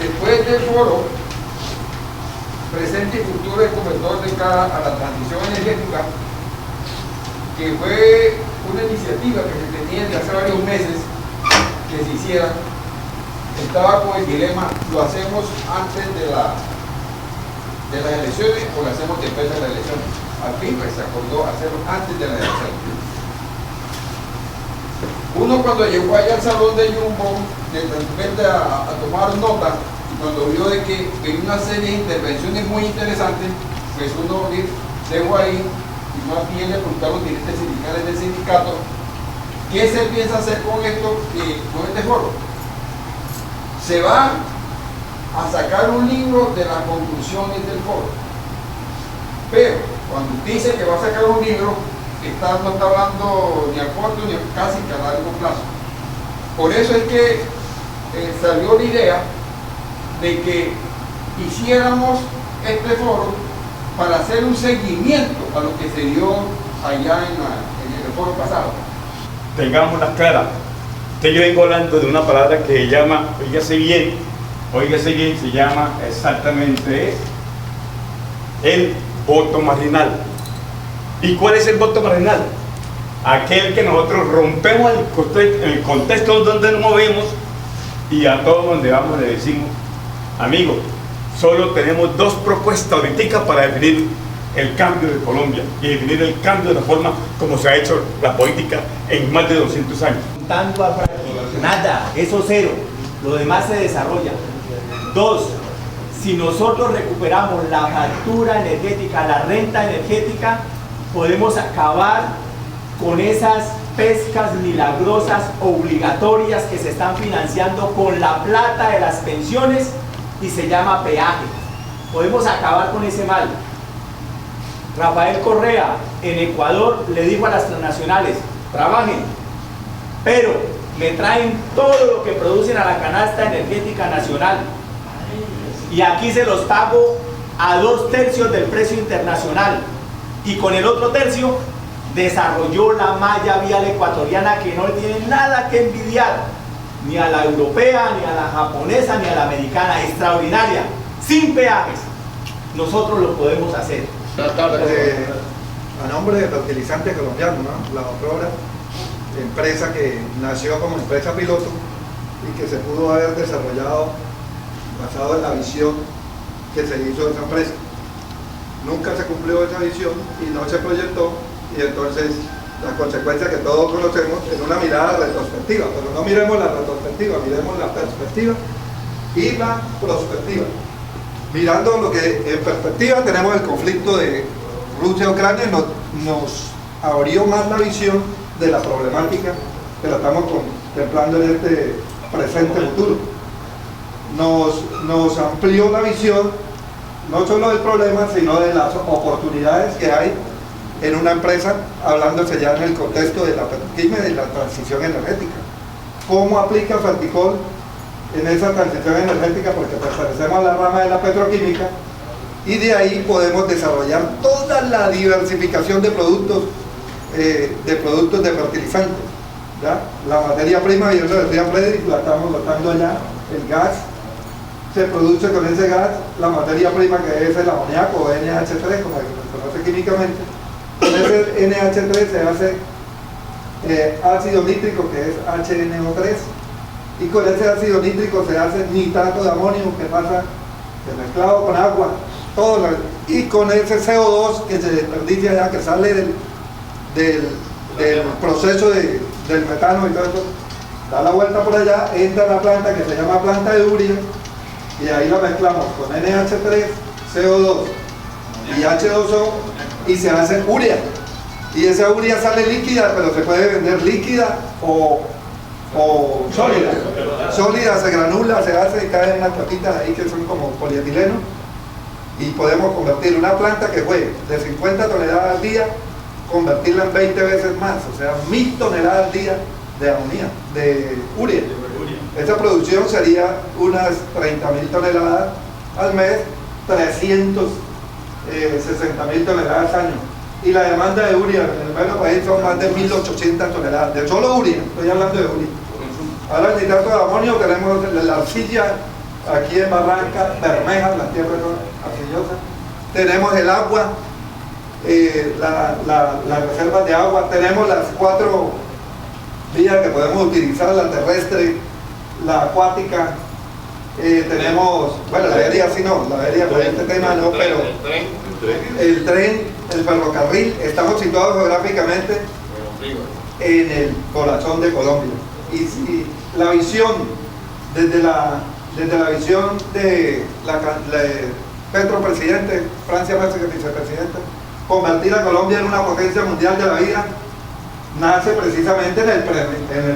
Después del foro presente y futuro del Comedor de cara a la transición energética, que fue una iniciativa que se tenía desde hace varios meses que se hiciera, estaba con el dilema: ¿lo hacemos antes de las elecciones o lo hacemos después de las elecciones? Al fin pues, se acordó hacerlo antes de las elecciones. Uno, cuando llegó allá al salón de Jumbo, de a tomar nota, y cuando vio de que hay una serie de intervenciones muy interesantes, pues uno dejó ahí, y más bien le preguntaron a los dirigentes sindicales del sindicato qué se piensa hacer con esto, con este foro. Se va a sacar un libro de las conclusiones del foro. Pero cuando dice que va a sacar un libro, no está hablando ni a corto ni casi que a largo plazo. Por eso es que salió la idea de que hiciéramos este foro para hacer un seguimiento a lo que se dio allá en el foro pasado. Tengámoslas claras. Yo vengo hablando de una palabra que se llama, óigase bien, se llama exactamente el voto marginal. ¿Y cuál es el voto marginal? Aquel que nosotros rompemos el contexto donde nos movemos y a todos donde vamos le decimos, amigos, solo tenemos dos propuestas ahorita para definir el cambio de Colombia y definir el cambio de la forma como se ha hecho la política en más de 200 años. Tanto a nada, eso cero, lo demás se desarrolla. Dos, si nosotros recuperamos la factura energética, la renta energética, podemos acabar con esas pescas milagrosas obligatorias que se están financiando con la plata de las pensiones y se llama peaje. Podemos acabar con ese mal. Rafael Correa en Ecuador le dijo a las transnacionales, trabajen, pero me traen todo lo que producen a la canasta energética nacional y aquí se los pago a 2/3 del precio internacional, y con el otro tercio desarrolló la malla vial ecuatoriana que no le tiene nada que envidiar ni a la europea, ni a la japonesa, ni a la americana, extraordinaria, sin peajes. Nosotros lo podemos hacer. A nombre de Fertilizante Colombiano, ¿no? La otrora empresa que nació como empresa piloto y que se pudo haber desarrollado basado en la visión que se hizo de esa empresa. Nunca se cumplió esa visión y no se proyectó, y entonces la consecuencia que todos conocemos es una mirada retrospectiva, pero no miremos la retrospectiva, miremos la perspectiva y la prospectiva. Mirando lo que en perspectiva tenemos el conflicto de Rusia-Ucrania, nos abrió más la visión de la problemática que la estamos contemplando en este presente futuro. Nos amplió la visión no solo del problema, sino de las oportunidades que hay en una empresa, hablándose ya en el contexto de la petroquímica y de la transición energética. ¿Cómo aplica Ferticol en esa transición energética? Porque pertenecemos a la rama de la petroquímica y de ahí podemos desarrollar toda la diversificación de productos de fertilizantes, ¿ya? La materia prima, y eso decía Frederick, la estamos notando allá, el gas, se produce con ese gas, la materia prima que es el amoníaco o NH3, como se conoce químicamente. Con ese NH3 se hace ácido nítrico, que es HNO3, y con ese ácido nítrico se hace nitrato de amonio, que pasa mezclado con agua, y con ese CO2 que se desperdicia ya, que sale del proceso del metano y todo eso, da la vuelta por allá, entra a la planta que se llama planta de urea, y ahí la mezclamos con NH3, CO2 y H2O y se hace urea, y esa urea sale líquida, pero se puede vender líquida o sólida, se granula, se hace y cae en unas tapitas ahí que son como polietileno, y podemos convertir una planta que fue de 50 toneladas al día, convertirla en 20 veces más, o sea, 1000 toneladas al día de urea. Esa producción sería unas 30.000 toneladas al mes, 360.000 toneladas al año. Y la demanda de urea en el medio país son más de 1.800 toneladas, de solo urea, estoy hablando de urea. Ahora el nitrato de amonio, tenemos la arcilla aquí en Barranca, Bermeja, las tierras arcillosas. Tenemos el agua, las reservas de agua, tenemos las 4 vías que podemos utilizar, la terrestre, la acuática, tenemos, bueno, la aérea sí no, la aérea por este tema no, pero el tren, el ferrocarril, estamos situados geográficamente en el corazón de Colombia. Y si la visión, desde la visión de Petro presidente, Francia vicepresidenta, convertir a Colombia en una potencia mundial de la vida, nace precisamente en el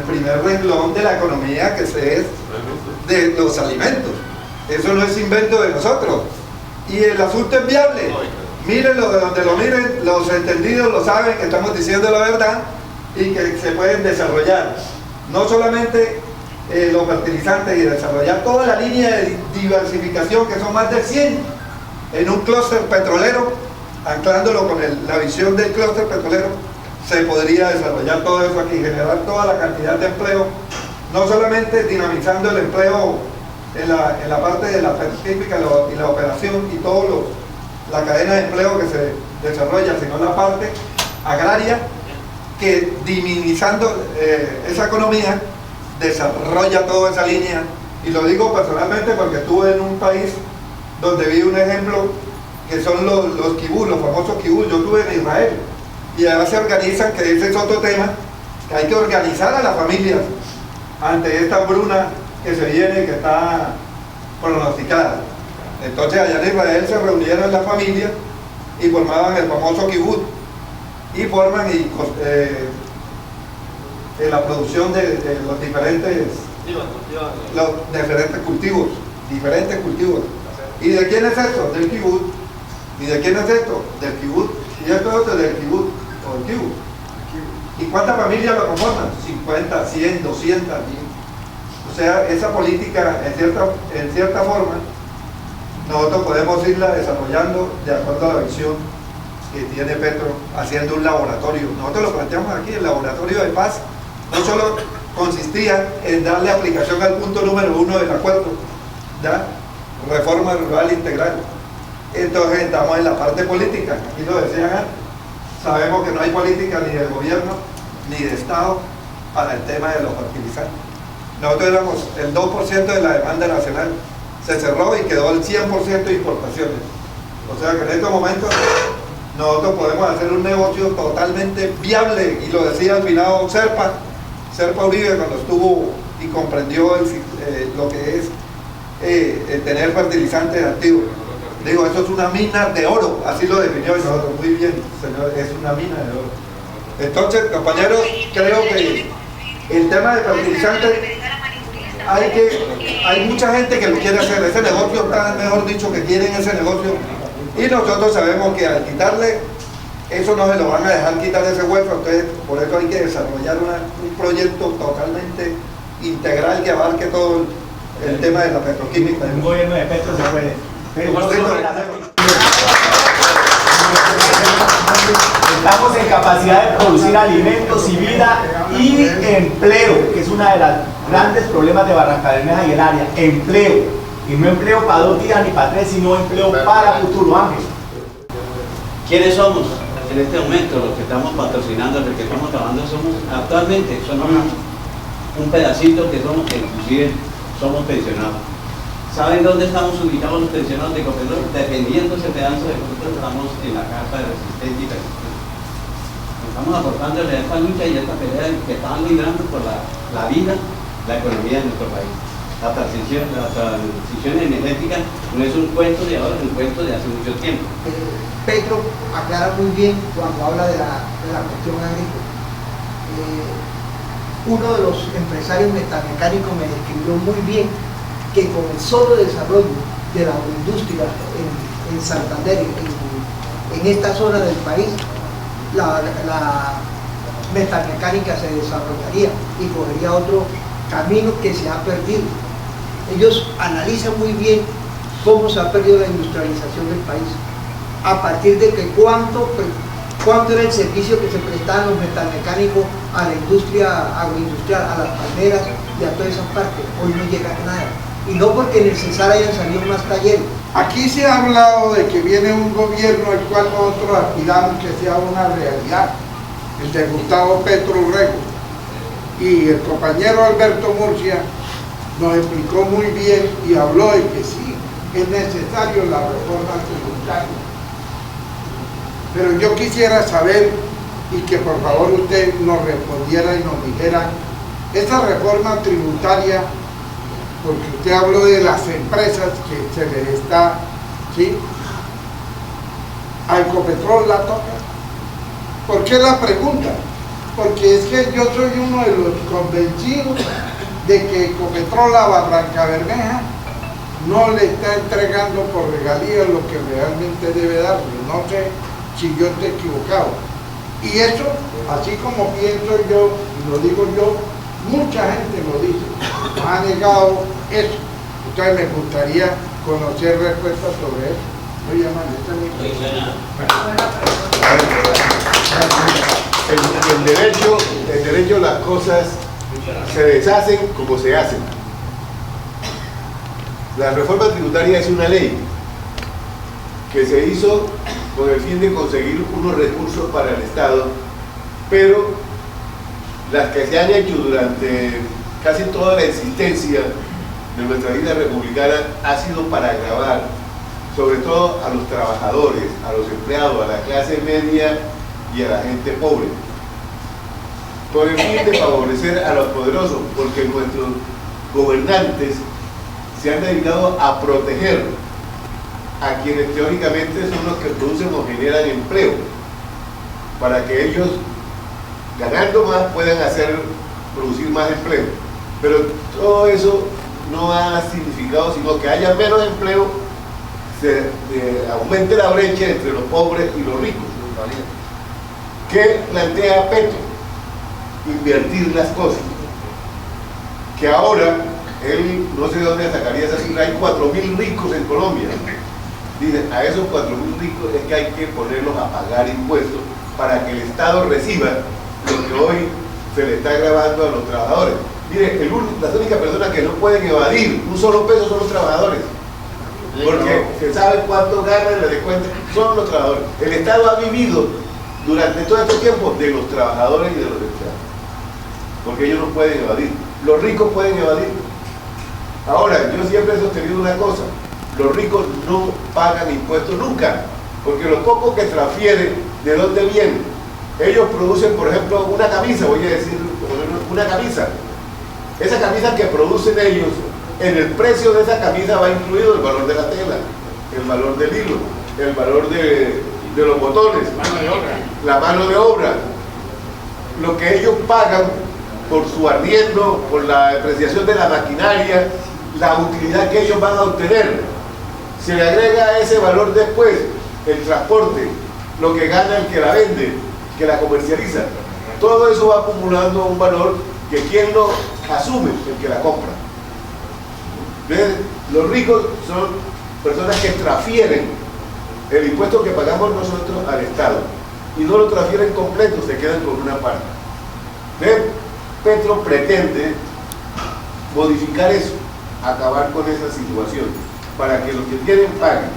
primer renglón de la economía, que es de los alimentos. Eso no es invento de nosotros. Y el asunto es viable. Mírenlo de donde lo miren, los entendidos lo saben que estamos diciendo la verdad y que se pueden desarrollar. No solamente los fertilizantes y desarrollar toda la línea de diversificación, que son más de 100 en un clúster petrolero, anclándolo con la visión del clúster petrolero, se podría desarrollar todo eso aquí, generar toda la cantidad de empleo, no solamente dinamizando el empleo en la parte de la petroquímica y la operación y todo la cadena de empleo que se desarrolla, sino la parte agraria, que dinamizando esa economía desarrolla toda esa línea. Y lo digo personalmente porque estuve en un país donde vi un ejemplo que son los kibutz, los famosos kibutz. Yo estuve en Israel y allá se organizan, que ese es otro tema, que hay que organizar a las familias ante esta hambruna que se viene, que está pronosticada. Entonces allá en Israel se reunieron las familias y formaban el famoso kibutz y forman la producción de los diferentes cultivos. ¿Y de quién es esto? Del kibutz. ¿Y de quién es esto? Del kibutz. Y esto es otro del kibutz o del kibutz. ¿Y cuántas familias lo conforman? 50, 100, 200. O sea, esa política en cierta forma nosotros podemos irla desarrollando de acuerdo a la visión que tiene Petro, haciendo un laboratorio. Nosotros lo planteamos aquí, el laboratorio de paz no solo consistía en darle aplicación al punto número 1 del acuerdo, ¿ya? Reforma rural integral. Entonces estamos en la parte política, aquí lo decían antes, sabemos que no hay política ni del gobierno ni de Estado para el tema de los fertilizantes. Nosotros éramos el 2% de la demanda nacional, se cerró y quedó el 100% de importaciones. O sea que en estos momentos nosotros podemos hacer un negocio totalmente viable, y lo decía al final Serpa Uribe cuando estuvo y comprendió lo que es tener fertilizantes activos. Digo, eso es una mina de oro, así lo definió y nosotros, muy bien, señor, es una mina de oro. Entonces, compañeros, creo que el tema de fertilizantes hay mucha gente que lo quiere hacer, ese negocio está, mejor dicho, que quieren ese negocio, y nosotros sabemos que al quitarle eso no se lo van a dejar quitar ese hueso. Entonces por eso hay que desarrollar un proyecto totalmente integral que abarque todo el tema de la petroquímica. Un gobierno de Petro se puede. Estamos en capacidad de producir alimentos y vida y empleo, que es una de las grandes problemas de Barrancabermeja y el área. Empleo. Y no empleo para 2 días ni para 3, sino empleo para futuro. Ángel. ¿Quiénes somos? En este momento, los que estamos patrocinando, los que estamos trabajando, actualmente somos un pedacito que somos, que inclusive somos pensionados. ¿Saben dónde estamos ubicados los pensionados de Ecopetrol? Defendiendo ese pedazo de Ecopetrol, estamos en la Carta de Resistencia y Persistencia. Estamos aportándole a esta lucha y a esta pelea que están librando por la vida, la economía de nuestro país. La transición energética no es un cuento de ahora, es un cuento de hace mucho tiempo. Petro aclara muy bien cuando habla de la cuestión agrícola. Uno de los empresarios metalmecánicos me describió muy bien que con el solo desarrollo de la industria en Santander, en esta zona del país, la metalmecánica se desarrollaría y cogería otro camino que se ha perdido. Ellos analizan muy bien cómo se ha perdido la industrialización del país, a partir de que cuánto era el servicio que se prestaban los metalmecánicos a la industria agroindustrial, a las palmeras y a todas esas partes. Hoy no llega nada. Y no porque en el Cesar hayan salido más talleres. Aquí se ha hablado de que viene un gobierno al cual nosotros aspiramos que sea una realidad, el de Gustavo Petro Urrego. Y el compañero Alberto Murcia nos explicó muy bien y habló de que sí, es necesario la reforma tributaria. Pero yo quisiera saber, y que por favor usted nos respondiera y nos dijera, esa reforma tributaria, porque usted habló de las empresas que se les está, ¿sí? ¿A Ecopetrol la toca? ¿Por qué la pregunta? Porque es que yo soy uno de los convencidos de que Ecopetrol La Barrancabermeja no le está entregando por regalías lo que realmente debe darle. No sé si yo estoy equivocado. Y eso, así como pienso yo, y lo digo yo, mucha gente lo dice, ha negado eso. Entonces me gustaría conocer respuestas sobre eso. Oye, man, esta es mi El derecho las cosas se deshacen como se hacen. La reforma tributaria es una ley que se hizo con el fin de conseguir unos recursos para el Estado, pero las que se han hecho durante casi toda la existencia de nuestra vida republicana ha sido para agravar, sobre todo a los trabajadores, a los empleados, a la clase media y a la gente pobre, con el fin de favorecer a los poderosos, porque nuestros gobernantes se han dedicado a proteger a quienes teóricamente son los que producen o generan empleo, para que ellos, ganando más, puedan producir más empleo. Pero todo eso no ha significado sino que haya menos empleo, aumente la brecha entre los pobres y los ricos. ¿Qué plantea Petro? Invertir las cosas. Que ahora, él no sé de dónde sacaría esa cifra, hay 4.000 ricos en Colombia. Dicen, a esos 4.000 ricos es que hay que ponerlos a pagar impuestos para que el Estado reciba lo que hoy se le está grabando a los trabajadores. Mire, las únicas personas que no pueden evadir un solo peso son los trabajadores, porque se sabe cuánto ganan, le descuentan, son los trabajadores. El Estado ha vivido durante todo este tiempo de los trabajadores y de los empleados, porque ellos no pueden evadir. Los ricos pueden evadir. Ahora, yo siempre he sostenido una cosa: los ricos no pagan impuestos nunca, porque los pocos que transfieren, ¿de dónde vienen? Ellos producen, por ejemplo, una camisa, voy a decir, una camisa. Esa camisa que producen ellos, en el precio de esa camisa va incluido el valor de la tela, el valor del hilo, el valor de los botones, la mano de obra, lo que ellos pagan por su arriendo, por la depreciación de la maquinaria, la utilidad que ellos van a obtener. Se le agrega a ese valor después el transporte, lo que gana el que la vende, que la comercializa. Todo eso va acumulando un valor que quien lo asume, el que la compra. ¿Ven? Los ricos son personas que transfieren el impuesto que pagamos nosotros al Estado y no lo transfieren completo, se quedan con una parte. ¿Ven? Petro pretende modificar eso, acabar con esa situación, para que los que tienen paguen.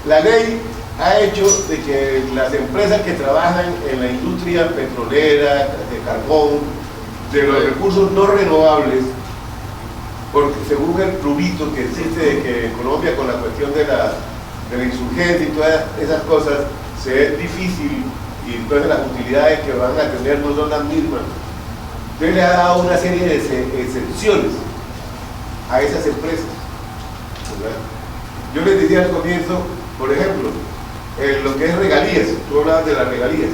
La ley ha hecho de que las empresas que trabajan en la industria petrolera, de carbón, de los recursos no renovables, porque según el prurito que existe de que en Colombia con la cuestión de la insurgencia y todas esas cosas se es difícil y entonces las utilidades que van a tener no son las mismas, entonces le ha dado una serie de excepciones a esas empresas, ¿verdad? Yo les decía al comienzo, por ejemplo, lo que es regalías, tú hablabas de las regalías.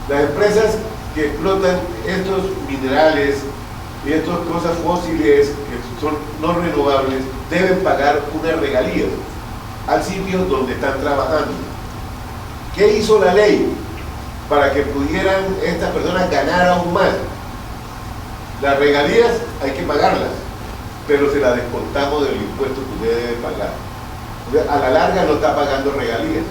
Las empresas que explotan estos minerales y estas cosas fósiles que son no renovables deben pagar unas regalías al sitio donde están trabajando. ¿Qué hizo la ley para que pudieran estas personas ganar aún más? Las regalías hay que pagarlas, pero se las descontamos del impuesto que usted debe pagar. A la larga no está pagando regalías.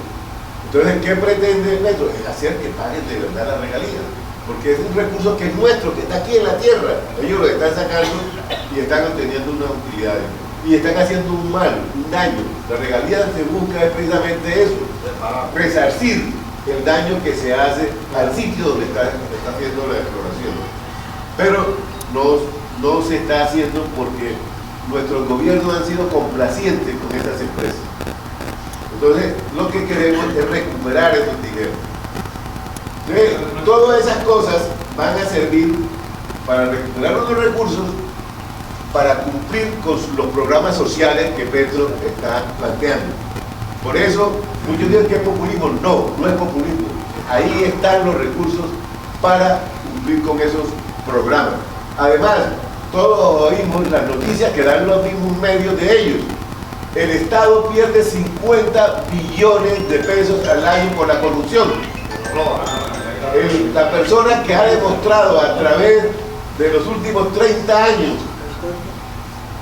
Entonces, ¿qué pretende Petro? Es hacer que paguen de verdad las regalías, porque es un recurso que es nuestro, que está aquí en la tierra. Ellos lo están sacando y están obteniendo unas utilidades y están haciendo un mal, un daño. La regalía se busca es precisamente eso, resarcir el daño que se hace al sitio donde está haciendo la exploración. Pero no se está haciendo porque nuestros gobiernos han sido complacientes con estas empresas. Entonces, lo que queremos es recuperar esos dineros. Entonces, todas esas cosas van a servir para recuperar unos recursos para cumplir con los programas sociales que Petro está planteando. Por eso, muchos dicen que es populismo. No, no es populismo. Ahí están los recursos para cumplir con esos programas. Además, todos oímos las noticias que dan los mismos medios de ellos. El Estado pierde 50 billones de pesos al año por la corrupción. La persona que ha demostrado a través de los últimos 30 años,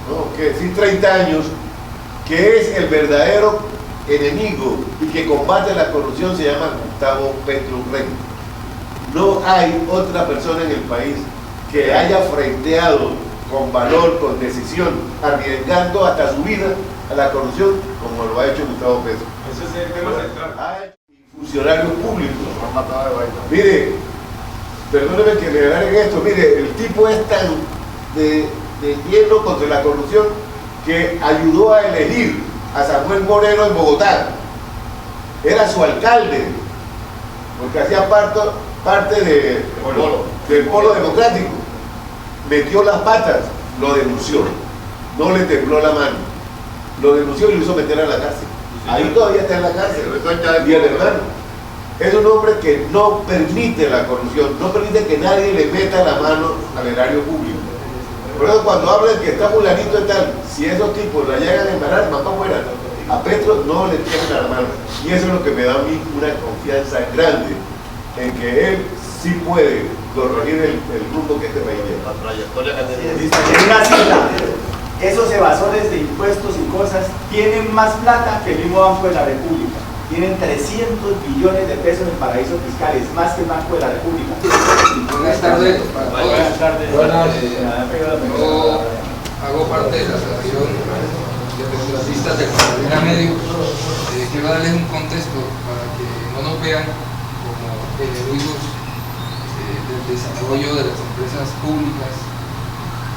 ¿no? Que sí, 30 años, que es el verdadero enemigo y que combate la corrupción, se llama Gustavo Petro Urrego. No hay otra persona en el país que haya frenteado con valor, con decisión, arriesgando hasta su vida a la corrupción, como lo ha hecho Gustavo Petro. Ese es el tema central. Funcionarios públicos. Mire, perdóneme que le agreguen esto, mire, el tipo es tan de lleno contra la corrupción que ayudó a elegir a Samuel Moreno en Bogotá. Era su alcalde, porque hacía parte del polo democrático. Metió las patas, lo denunció, no le tembló la mano, lo denunció y lo hizo meter a la cárcel. Ahí todavía está en la cárcel. Y el hermano es un hombre que no permite la corrupción, no permite que nadie le meta la mano al erario público. Por eso cuando hablan que está fulanito y tal, si esos tipos la llegan a embarrar, más para afuera. A Petro no le tienen la mano. Y eso es lo que me da a mí una confianza grande en que él sí puede corregir el rumbo que este país lleva. La trayectoria que tiene. En una cifra, esos evasores de impuestos y cosas tienen más plata que el mismo Banco de la República. Tienen 300 billones de pesos en paraísos fiscales, más que el Banco de la República. Buenas tardes. Buenas tardes. Yo hago parte de la asociación de periodistas de Cartagena Medio. Quiero darles un contexto para que no nos vean como enemigos del desarrollo de las empresas públicas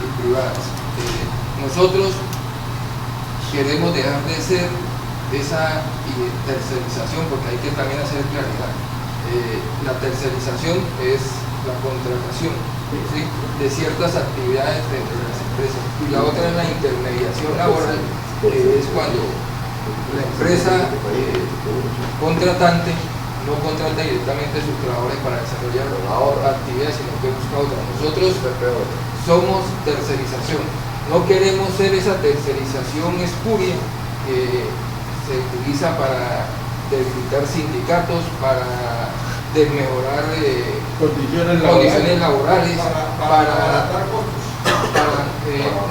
y privadas. Nosotros queremos dejar de ser esa tercerización, porque hay que también hacer claridad. La tercerización es la contratación, ¿sí?, de ciertas actividades dentro de las empresas, y la otra es la intermediación laboral, que es cuando la empresa contratante no contrata directamente a sus trabajadores para desarrollar actividades, sino que busca otras. Nosotros somos tercerización, no queremos ser esa tercerización espuria que se utiliza para debilitar sindicatos, para desmejorar condiciones laborales,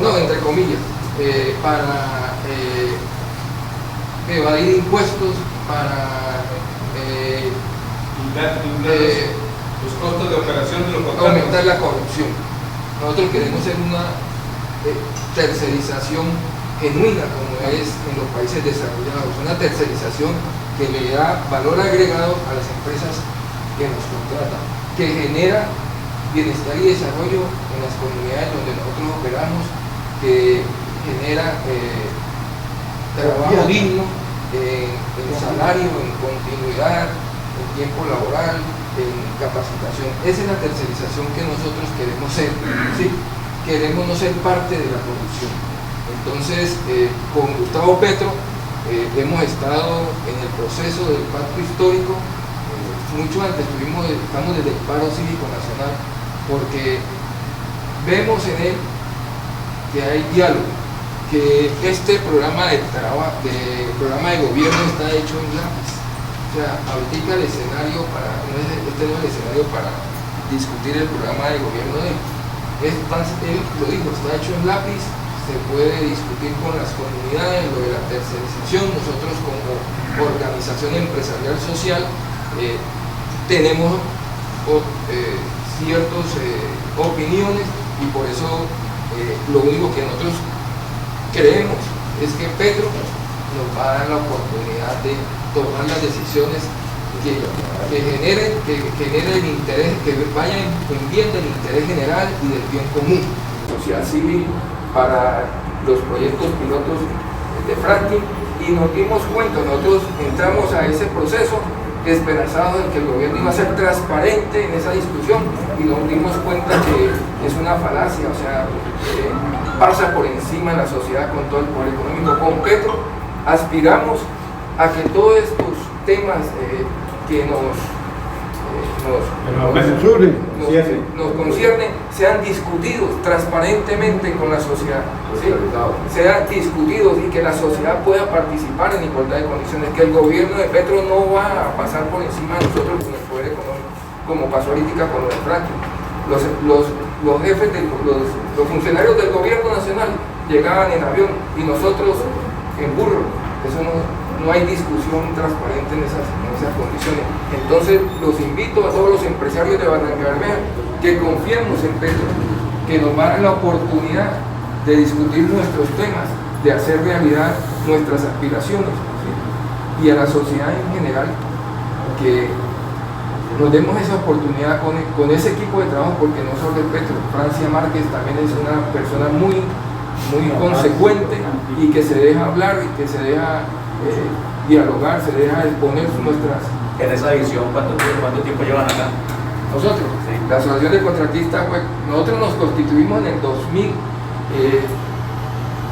no, entre comillas, para evadir impuestos, para los costos de operación de los contratos, aumentar la corrupción. Nosotros queremos ser una tercerización genuina, como es en los países desarrollados, una tercerización que le da valor agregado a las empresas que nos contratan, que genera bienestar y desarrollo en las comunidades donde nosotros operamos, que genera trabajo digno, en salario, en continuidad, en tiempo laboral, en capacitación. Esa es la tercerización que nosotros queremos ser, ¿sí? Queremos no ser parte de la corrupción. Entonces, con Gustavo Petro hemos estado en el proceso del pacto histórico. Mucho antes estamos desde el paro cívico nacional, porque vemos en él que hay diálogo, que este programa programa de gobierno está hecho en lápiz. O sea, ahorita el escenario este no es el escenario para discutir el programa de gobierno de él. Él lo dijo, está hecho en lápiz. Se puede discutir con las comunidades lo de la tercerización. Nosotros como organización empresarial social tenemos ciertas opiniones, y por eso lo único que nosotros creemos es que Petro nos va a dar la oportunidad de tomar las decisiones que generen el interés, que vayan en bien del interés general y del bien común. Sociedad civil para los proyectos pilotos de fracking, y nos dimos cuenta, nosotros entramos a ese proceso esperanzados en que el gobierno iba a ser transparente en esa discusión, y nos dimos cuenta que es una falacia, o sea, pasa por encima de la sociedad con todo el poder económico. Con Petro aspiramos a que todos estos temas que nos nos concierne sean discutidos transparentemente con la sociedad, ¿sí? Sean discutidos y que la sociedad pueda participar en igualdad de condiciones, que el gobierno de Petro no va a pasar por encima de nosotros con el poder económico, como pasó ahorita con lo de Franklin. Los jefes, los funcionarios del gobierno nacional llegaban en avión y nosotros en burro. Eso no hay discusión transparente en esas condiciones. Entonces los invito a todos los empresarios de Barranca Bermeja que confiemos en Petro, que nos va a dar la oportunidad de discutir nuestros temas, de hacer realidad nuestras aspiraciones, ¿sí? Y a la sociedad en general que nos demos esa oportunidad con ese equipo de trabajo, porque no solo es Petro, Francia Márquez también es una persona muy consecuente y que se deja hablar y que se deja dialogar, se deja exponer nuestras... En esa edición, ¿cuánto tiempo llevan acá? Nosotros, sí. La Asociación de Contratistas, nosotros nos constituimos en el 2000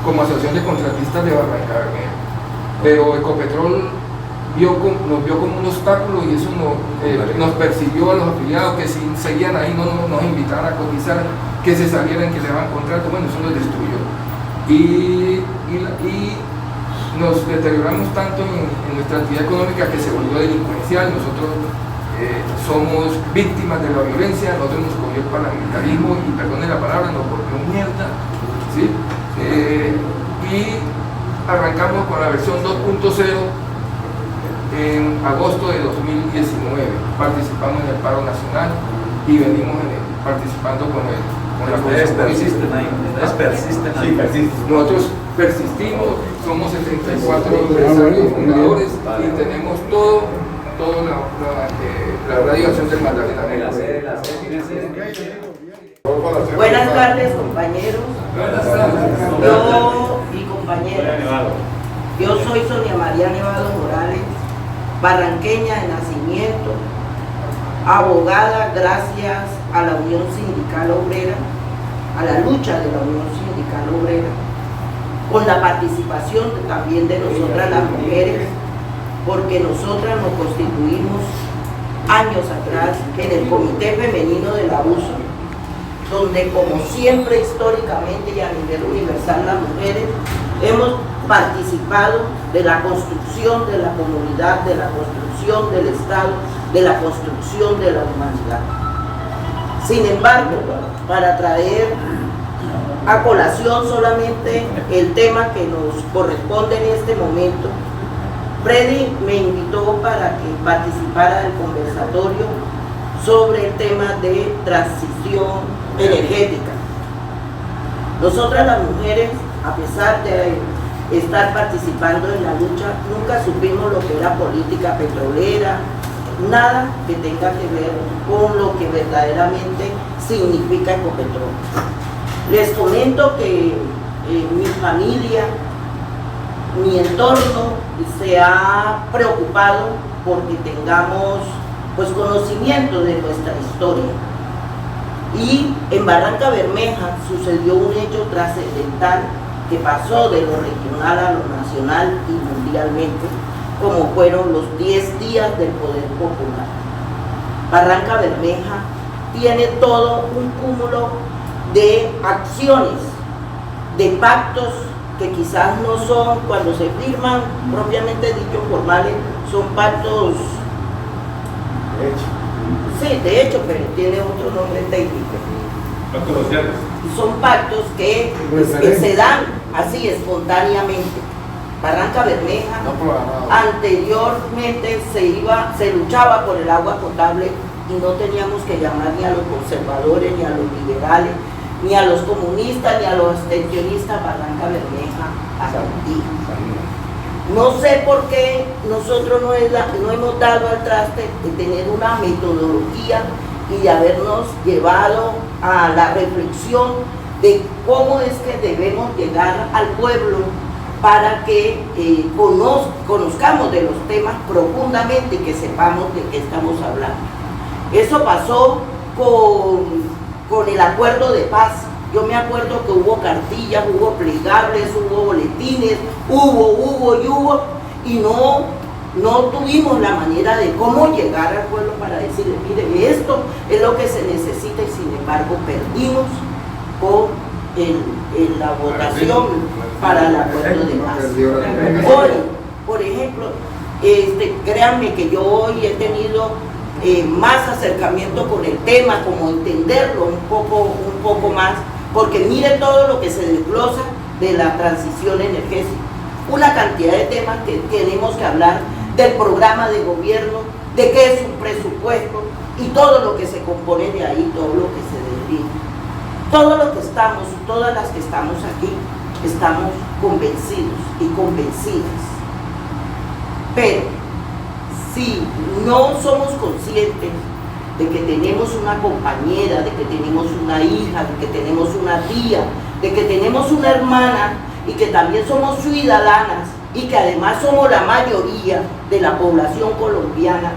como Asociación de Contratistas de Barranca Bermeja, pero Ecopetrol nos vio como un obstáculo y eso nos persiguió a los afiliados que si seguían ahí no nos invitaran a cotizar, que se salieran, que le daban contrato, bueno, eso nos destruyó. Y nos deterioramos tanto en nuestra actividad económica que se volvió delincuencial. Nosotros somos víctimas de la violencia, nosotros nos cogió el paramilitarismo y, perdone la palabra, nos volvió mierda, ¿sí? Y arrancamos con la versión 2.0 en agosto de 2019, participamos en el paro nacional y venimos participando con la persisten ahí. Nosotros persistimos, somos 74 empresarios fundadores y tenemos toda la radiación del Magdalena. Buenas tardes, compañeros. Buenas tardes. Yo y compañeras. Yo soy Sonia María Nevado Morales, barranqueña de nacimiento, abogada gracias a la Unión Sindical Obrera, a la lucha de la Unión Sindical Obrera, con la participación también de nosotras las mujeres, porque nosotras nos constituimos años atrás en el Comité Femenino del Abuso, donde como siempre históricamente y a nivel universal las mujeres hemos participado de la construcción de la comunidad, de la construcción del Estado, de la construcción de la humanidad. Sin embargo, para traer a colación solamente el tema que nos corresponde en este momento, Freddy me invitó para que participara del conversatorio sobre el tema de transición energética. Nosotras las mujeres, a pesar de estar participando en la lucha, nunca supimos lo que era política petrolera, nada que tenga que ver con lo que verdaderamente significa Ecopetrol. Les comento que mi familia, mi entorno se ha preocupado porque tengamos conocimiento de nuestra historia. Y en Barranca Bermeja sucedió un hecho trascendental que pasó de lo regional a lo nacional y mundialmente, como fueron los 10 días del poder popular. Barranca Bermeja tiene todo un cúmulo de acciones, de pactos que quizás no son, cuando se firman propiamente dicho formales, son pactos de hecho, pero tiene otro nombre técnico. Pactos sociales. Son pactos que se dan así espontáneamente. Barranca Bermeja anteriormente se luchaba por el agua potable y no teníamos que llamar ni a los conservadores, ni a los liberales, ni a los comunistas, ni a los abstencionistas. Barranca Bermeja así. No sé por qué nosotros no hemos dado al traste de tener una metodología y de habernos llevado a la reflexión de cómo es que debemos llegar al pueblo para que conozcamos de los temas profundamente y que sepamos de qué estamos hablando. Eso pasó con el acuerdo de paz. Yo me acuerdo que hubo cartillas, hubo plegables, hubo boletines, hubo, y no no tuvimos la manera de cómo llegar al pueblo para decirle, mire, esto es lo que se necesita, y sin embargo perdimos con la votación para el acuerdo de paz. Hoy, por ejemplo, créanme que yo hoy he tenido más acercamiento con el tema, como entenderlo un poco más, porque mire todo lo que se desglosa de la transición energética, una cantidad de temas que tenemos que hablar, del programa de gobierno, de qué es un presupuesto y todo lo que se compone de ahí, todo lo que se deriva. Todo lo que estamos, todas las que estamos aquí, estamos convencidos y convencidas. Pero si no somos conscientes de que tenemos una compañera, de que tenemos una hija, de que tenemos una tía, de que tenemos una hermana y que también somos ciudadanas y que además somos la mayoría de la población colombiana,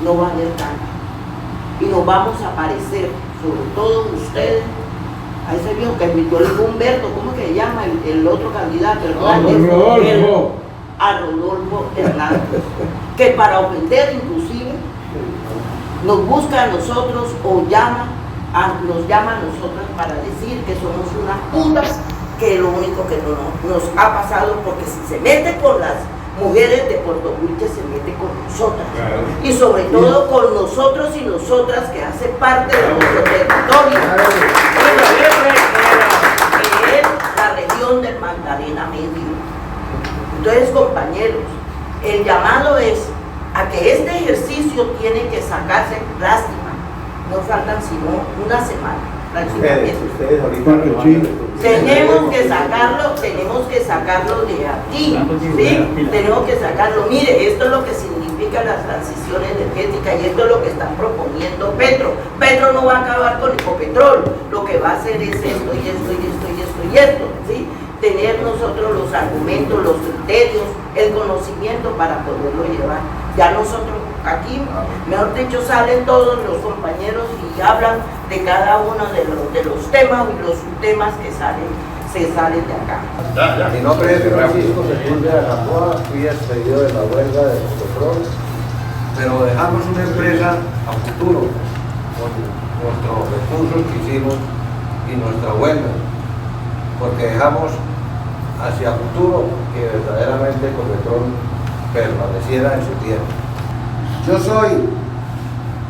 no va a haber cambio. Y nos vamos a parecer, sobre todo ustedes, a ese viejo que invitó el Humberto, ¿cómo que se llama? El otro candidato, a Rodolfo Hernández, que para ofender inclusive nos busca a nosotros o nos llama a nosotras para decir que somos unas putas, que es lo único que nos ha pasado, porque si se mete con las mujeres de Puerto Wilche, se mete con nosotras, y sobre todo con nosotros y nosotras que hace parte de nuestro territorio, que es la región del Magdalena Medio. Entonces, compañeros, el llamado es a que este ejercicio tiene que sacarse. Lástima, no faltan sino una semana. Ustedes ahorita tenemos que sacarlo de aquí, ¿sí? Tenemos que sacarlo. Mire, esto es lo que significa la transición energética y esto es lo que están proponiendo Petro. Petro no va a acabar con el Ecopetrol, lo que va a hacer es esto y esto y esto y esto y esto, ¿sí? Tener nosotros los argumentos, los criterios, el conocimiento para poderlo llevar. Ya nosotros aquí, mejor dicho, salen todos los compañeros y hablan de cada uno de los temas y los subtemas que se salen de acá. Mi nombre es Francisco Sepúlveda Gamboa, fui despedido de la huelga de Ecopetrol, pero dejamos una empresa a futuro con nuestros recursos que hicimos y nuestra huelga, porque dejamos hacia futuro que verdaderamente Ecopetrol permaneciera en su tierra. Yo soy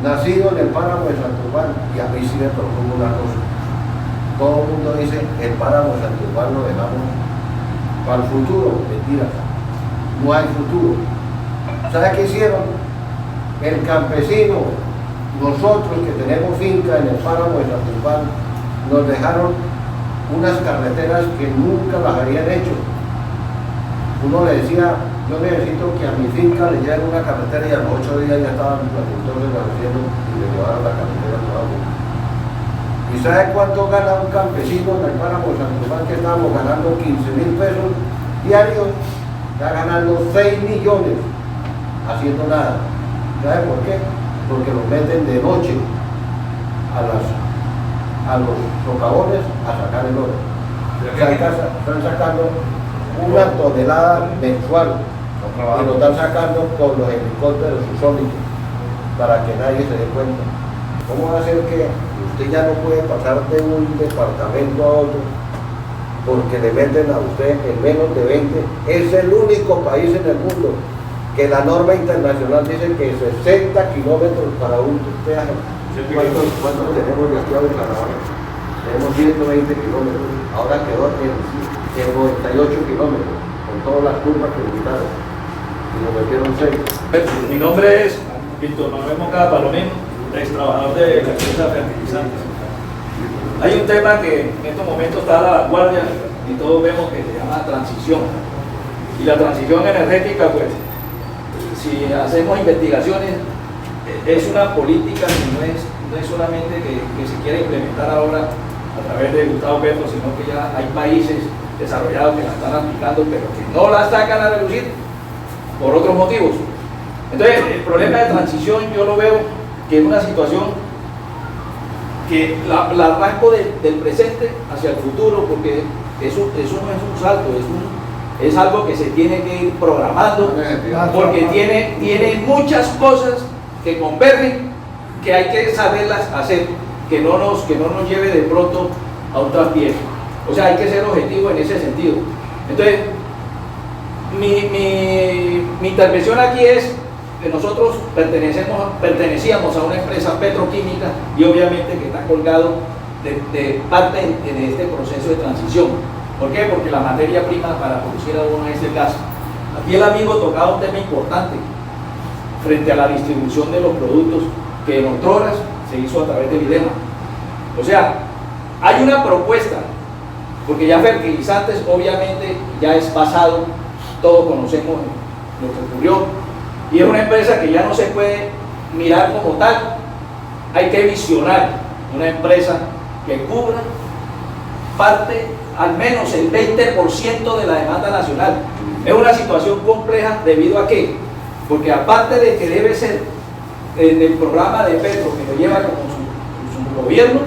nacido en el páramo de Santurbán y a mí sí me preocupa una cosa. Todo el mundo dice, el páramo de Santurbán lo dejamos para el futuro. Mentira, no hay futuro. ¿Sabe qué hicieron? El campesino, nosotros que tenemos finca en el páramo de Santurbán, nos dejaron unas carreteras que nunca las habían hecho. Uno le decía, yo necesito que a mi finca le lleven una carretera, y a los 8 días ya estaban los agricultores haciendo y le llevaron la carretera a toda. ¿Y sabe cuánto gana un campesino en el páramo de Santurbán? Que estábamos ganando 15.000 pesos diarios, está ganando 6 millones haciendo nada. ¿Sabe por qué? Porque los meten de noche a los socavones a sacar el oro. Están sacando una tonelada mensual y lo están sacando con los helicópteros susónicos para que nadie se dé cuenta. ¿Cómo va a ser que usted ya no puede pasar de un departamento a otro porque le meten a usted en menos de 20? Es el único país en el mundo que la norma internacional dice que 60 kilómetros para un peaje. ¿Cuántos tenemos de aquí a Bucaramanga? Tenemos 120 kilómetros, ahora quedó en 98 kilómetros, con todas las curvas que quitaron, y nos metieron 6. Mi nombre es Víctor Manuel Moncada Palomín, ex trabajador de la empresa Fertilizantes. Hay un tema que en estos momentos está a la vanguardia y todos vemos que se llama transición. Y la transición energética, pues, si hacemos investigaciones, es una política que no es solamente que se quiere implementar ahora a través de Gustavo Petro, sino que ya hay países desarrollados que la están aplicando, pero que no la sacan a relucir por otros motivos. Entonces, el problema de transición yo lo veo que es una situación que la arranco del presente hacia el futuro, porque eso no es un salto, Es algo que se tiene que ir programando porque tiene muchas cosas que convergen que hay que saberlas hacer, que no nos lleve de pronto a un traspiés. O sea, hay que ser objetivo en ese sentido. Entonces, mi intervención aquí es que nosotros pertenecíamos a una empresa petroquímica y obviamente que está colgado de parte de este proceso de transición. ¿Por qué? Porque la materia prima para producir abono es el gas. Aquí el amigo tocaba un tema importante frente a la distribución de los productos que en otras horas se hizo a través del IDEMA. O sea, hay una propuesta, porque ya fertilizantes obviamente ya es pasado, todos conocemos lo que ocurrió, y es una empresa que ya no se puede mirar como tal, hay que visionar una empresa que cubra parte, al menos el 20% de la demanda nacional. Es una situación compleja debido a qué, porque aparte de que debe ser en el programa de Petro que lo lleva como su gobierno,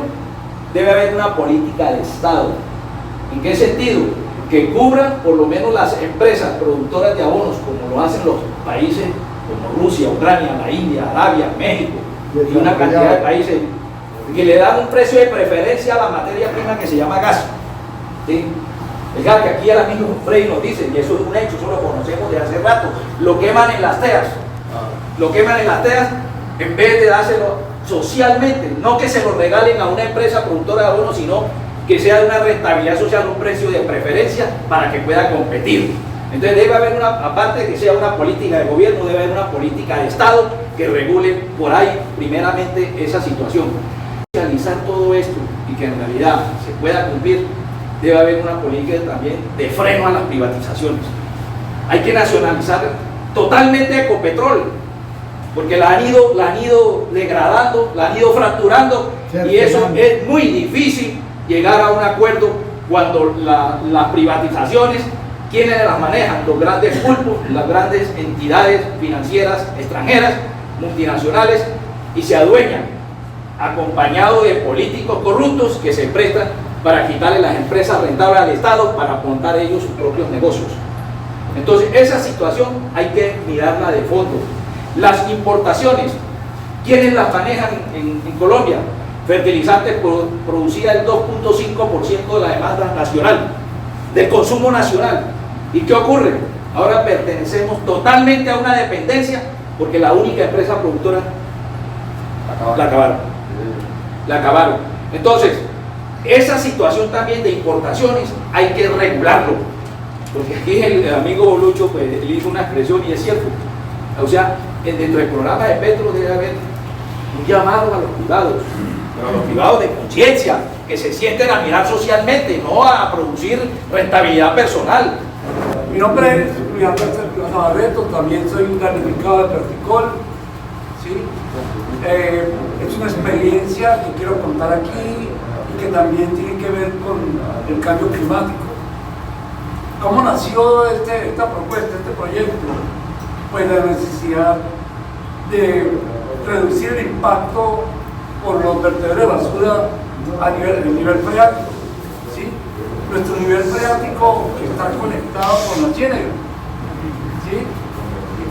debe haber una política de Estado. ¿En qué sentido? Que cubra por lo menos las empresas productoras de abonos, como lo hacen los países como Rusia, Ucrania, la India, Arabia, México y una cantidad de países que le dan un precio de preferencia a la materia prima que se llama gas. ¿Sí? El gas que aquí el amigo Frey nos dice, y eso es un hecho, eso lo conocemos de hace rato, lo queman en las teas. Lo queman en las teas en vez de dárselo socialmente, no que se lo regalen a una empresa productora de abonos, sino que sea de una rentabilidad social, un precio de preferencia para que pueda competir. Entonces debe haber aparte de que sea una política de gobierno, debe haber una política de Estado que regule por ahí primeramente esa situación. Realizar todo esto y que en realidad se pueda cumplir, debe haber una política también de freno a las privatizaciones. Hay que nacionalizar totalmente Ecopetrol, porque la han ido degradando, la han ido fracturando, y eso es muy difícil llegar a un acuerdo cuando las privatizaciones, ¿quiénes las manejan? Los grandes pulpos, las grandes entidades financieras extranjeras, multinacionales, y se adueñan, acompañados de políticos corruptos que se prestan para quitarle las empresas rentables al Estado para montar ellos sus propios negocios. Entonces, esa situación hay que mirarla de fondo. Las importaciones, ¿quiénes las manejan en Colombia? Fertilizantes producía el 2.5% de la demanda nacional, del consumo nacional. ¿Y qué ocurre? Ahora pertenecemos totalmente a una dependencia porque la única empresa productora la acabaron. Entonces, esa situación también de importaciones hay que regularlo, porque aquí el amigo Bolucho pues, le hizo una expresión y es cierto. O sea, dentro del programa de Petro debe haber un llamado a los privados, pero a los privados de conciencia, que se sienten a mirar socialmente, no a producir rentabilidad personal. Mi nombre es Luis Alberto Navarreto, también soy un damnificado de Perticol. ¿Sí? Es una experiencia que quiero contar aquí y que también tiene que ver con el cambio climático. ¿Cómo nació esta propuesta, este proyecto? Pues la necesidad de reducir el impacto por los vertederos de basura a nivel freático. ¿Sí? Nuestro nivel freático está conectado con la ciénaga. ¿Sí?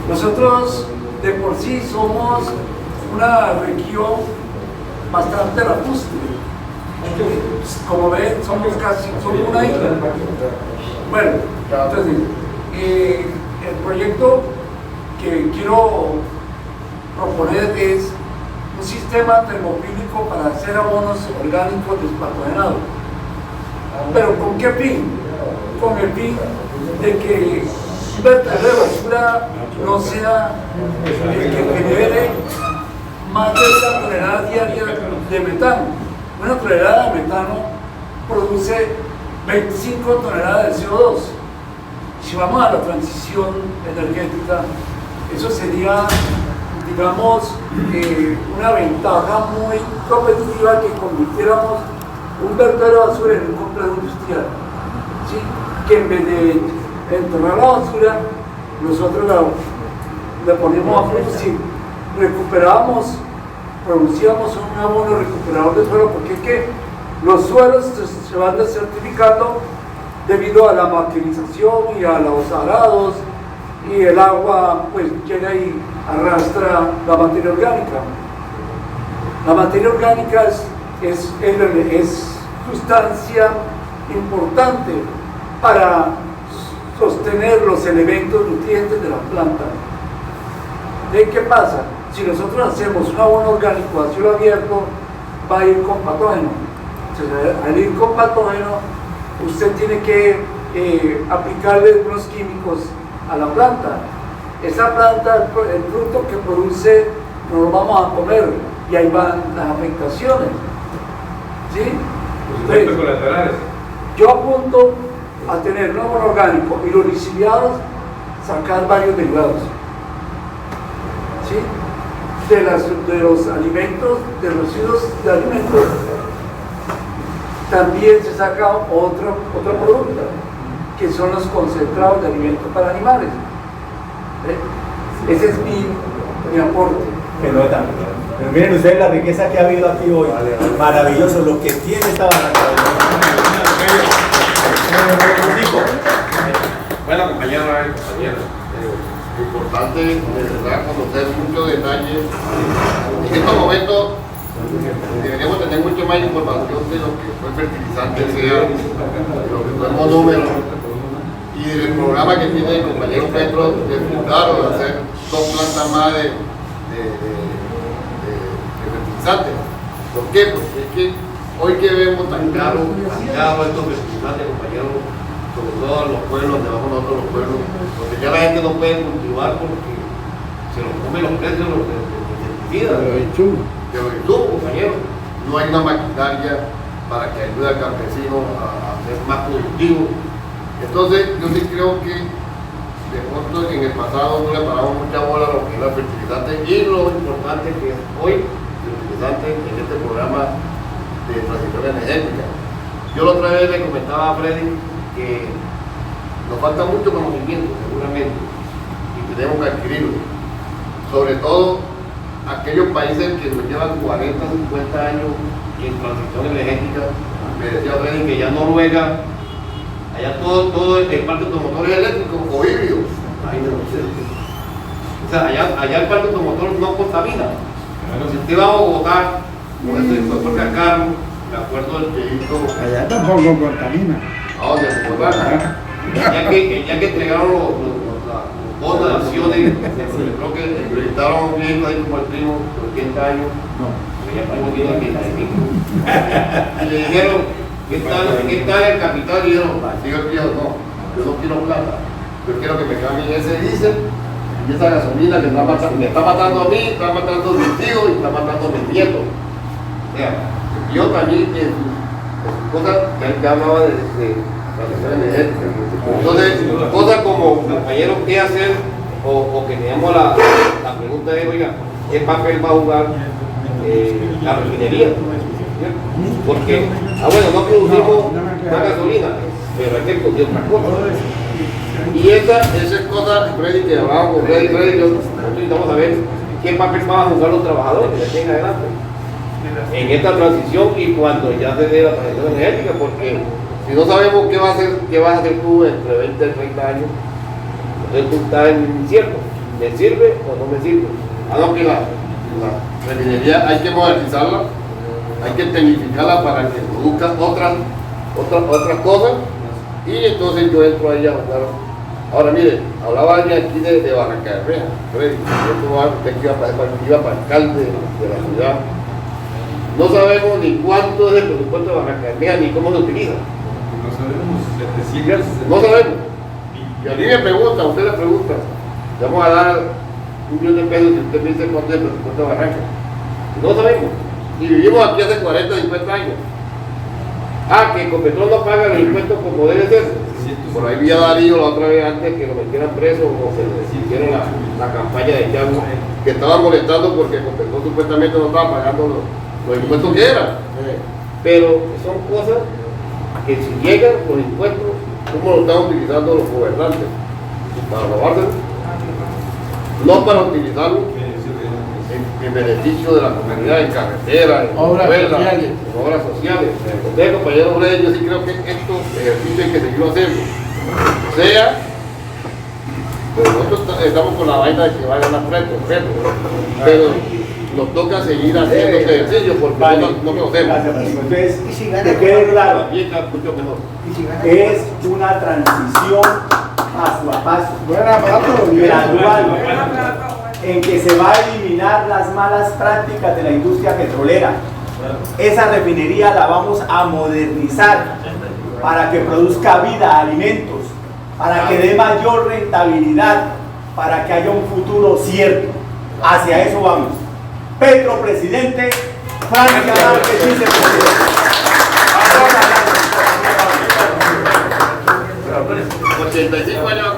Nosotros de por sí somos una región bastante lacustre. Como ven, somos una isla. Bueno, entonces, el proyecto que quiero proponer es un sistema termofílico para hacer abonos orgánicos despatogenados. ¿Pero con qué fin? Con el fin de que un vertedero de basura no sea el que genere más de esta tonelada diaria de metano. Una tonelada de metano produce 25 toneladas de CO2. Si vamos a la transición energética, eso sería, digamos, una ventaja muy competitiva que convirtiéramos un vertedero de basura en un complejo industrial. ¿Sí? Que en vez de enterrar la basura, nosotros la ponemos a producir. Producíamos un abono recuperador de suelo, porque es que los suelos se van desertificando debido a la maquinización y a los arados, y el agua pues llega y arrastra la materia orgánica. La materia orgánica es sustancia importante para sostener los elementos nutrientes de la planta. ¿Qué pasa? Si nosotros hacemos un abono orgánico a cielo abierto, va a ir con patógeno. Entonces, al ir con patógeno, usted tiene que aplicarle unos químicos a la planta. Esa planta, el fruto que produce, no lo vamos a comer, y ahí van las afectaciones. ¿Sí? Los efectos colaterales. Yo apunto a tener un abono orgánico y los lixiviados, sacar varios derivados. ¿Sí? De los alimentos, de los residuos de alimentos, también se saca otro producto, que son los concentrados de alimentos para animales. Ese es mi aporte. Pero miren ustedes la riqueza que ha habido aquí hoy. Maravilloso lo que tiene esta barranca. Bueno, compañeros, importante de verdad conocer muchos detalles. En estos momentos deberíamos tener mucho más información de lo que fue fertilizante sea, de lo que fue monómero y del programa que tiene el compañero Petro de fundar o de hacer 2 plantas más de fertilizantes. ¿Por qué? Porque es que hoy que vemos tan caro estos fertilizantes, compañeros, sobre todo en los pueblos, debajo de nosotros los pueblos, donde ya la gente no puede cultivar porque se los comen los precios de los pesticidas, de los insumos, compañeros. No hay una maquinaria para que ayude al campesino a ser más productivo. Entonces, yo sí creo que de pronto en el pasado no le paramos mucha bola a lo que es la fertilizante y lo importante que es hoy el fertilizante en este programa de transición energética. Yo la otra vez le comentaba a Freddy que nos falta mucho conocimiento seguramente y tenemos que adquirirlo, sobre todo aquellos países que nos llevan 40, 50 años en transición energética. Me decía Freddy que ya Noruega, allá todo el parque de automotores eléctricos o híbridos. O sea, allá el parque de automotores no contamina. Si usted va a Bogotá, por eso después por acá, me acuerdo del que hizo. Allá tampoco contamina. ¿A dónde? Ya que entregaron las donaciones, creo que entrevistaron bien ahí como el primo de 80 años. Ya el primo tiene 85. Y le dijeron, ¿qué tal el capital? Y dijeron, digo el viejo, no, yo no quiero plata. Yo quiero que me cambien ese diésel y esa gasolina que me está matando a mí, está matando a mis hijos y está matando a mis nietos. O sea, yo también cosas que hablaba de transición energética. Entonces, cosas como, compañeros, ¿qué hacer? O que teníamos la pregunta de, oiga, ¿qué papel va a jugar la refinería? Porque, bueno, no producimos la gasolina, pero hay que producir otras cosas. Y esas cosas, Freddy, que hablábamos con Freddy, nosotros necesitamos saber qué papel van a jugar los trabajadores de aquí en adelante en esta transición y cuando ya se dé la transición energética, porque si no sabemos qué vas a hacer tú entre 20 y 30 años, entonces tú estás en el incierto, ¿me sirve o no me sirve? No, que la refinería hay que modernizarla, hay que tecnificarla para que produzca otras cosas y entonces yo entro ahí a jugar. Ahora mire, hablaba alguien aquí de Barrancabermeja, Freddy, usted que iba para alcalde de la ciudad. No sabemos ni cuánto es el presupuesto de Barrancabermeja ni cómo se utiliza. No sabemos. Y a mí me pregunta, usted le pregunta, le vamos a dar $1 millón si usted me dice cuánto es el presupuesto de Barranca. No sabemos. Y vivimos aquí hace 40, 50 años. Que Ecopetrol no paga los impuestos como debe ser. Por ahí vi a Darío la otra vez antes que lo metieran preso o se hicieron la campaña de Chango, que estaba molestando porque Ecopetrol supuestamente no estaba pagando los impuestos que eran. Pero son cosas que si llegan los impuestos, ¿cómo lo están utilizando los gobernantes? Para robárselos, no para utilizarlo en beneficio de la comunidad, en carretera, en Obras escuelas, sociales. en obras sociales. Entonces, compañeros Reyes, yo sí creo que estos ejercicios hay que seguirlo haciendo. Pues nosotros estamos con la vaina de que va a ganar Petro, pero nos toca seguir haciendo este ejercicio porque no conocemos. Entonces, Y si gana que quede claro, También está mucho mejor. Y si gana es una transición paso a paso, Buena, gradual, en que se va a eliminar las malas prácticas de la industria petrolera. Esa refinería la vamos a modernizar para que produzca vida, alimentos, para que dé mayor rentabilidad, para que haya un futuro cierto. Hacia eso vamos. Petro presidente, Francia Márquez vicepresidente. 85 años.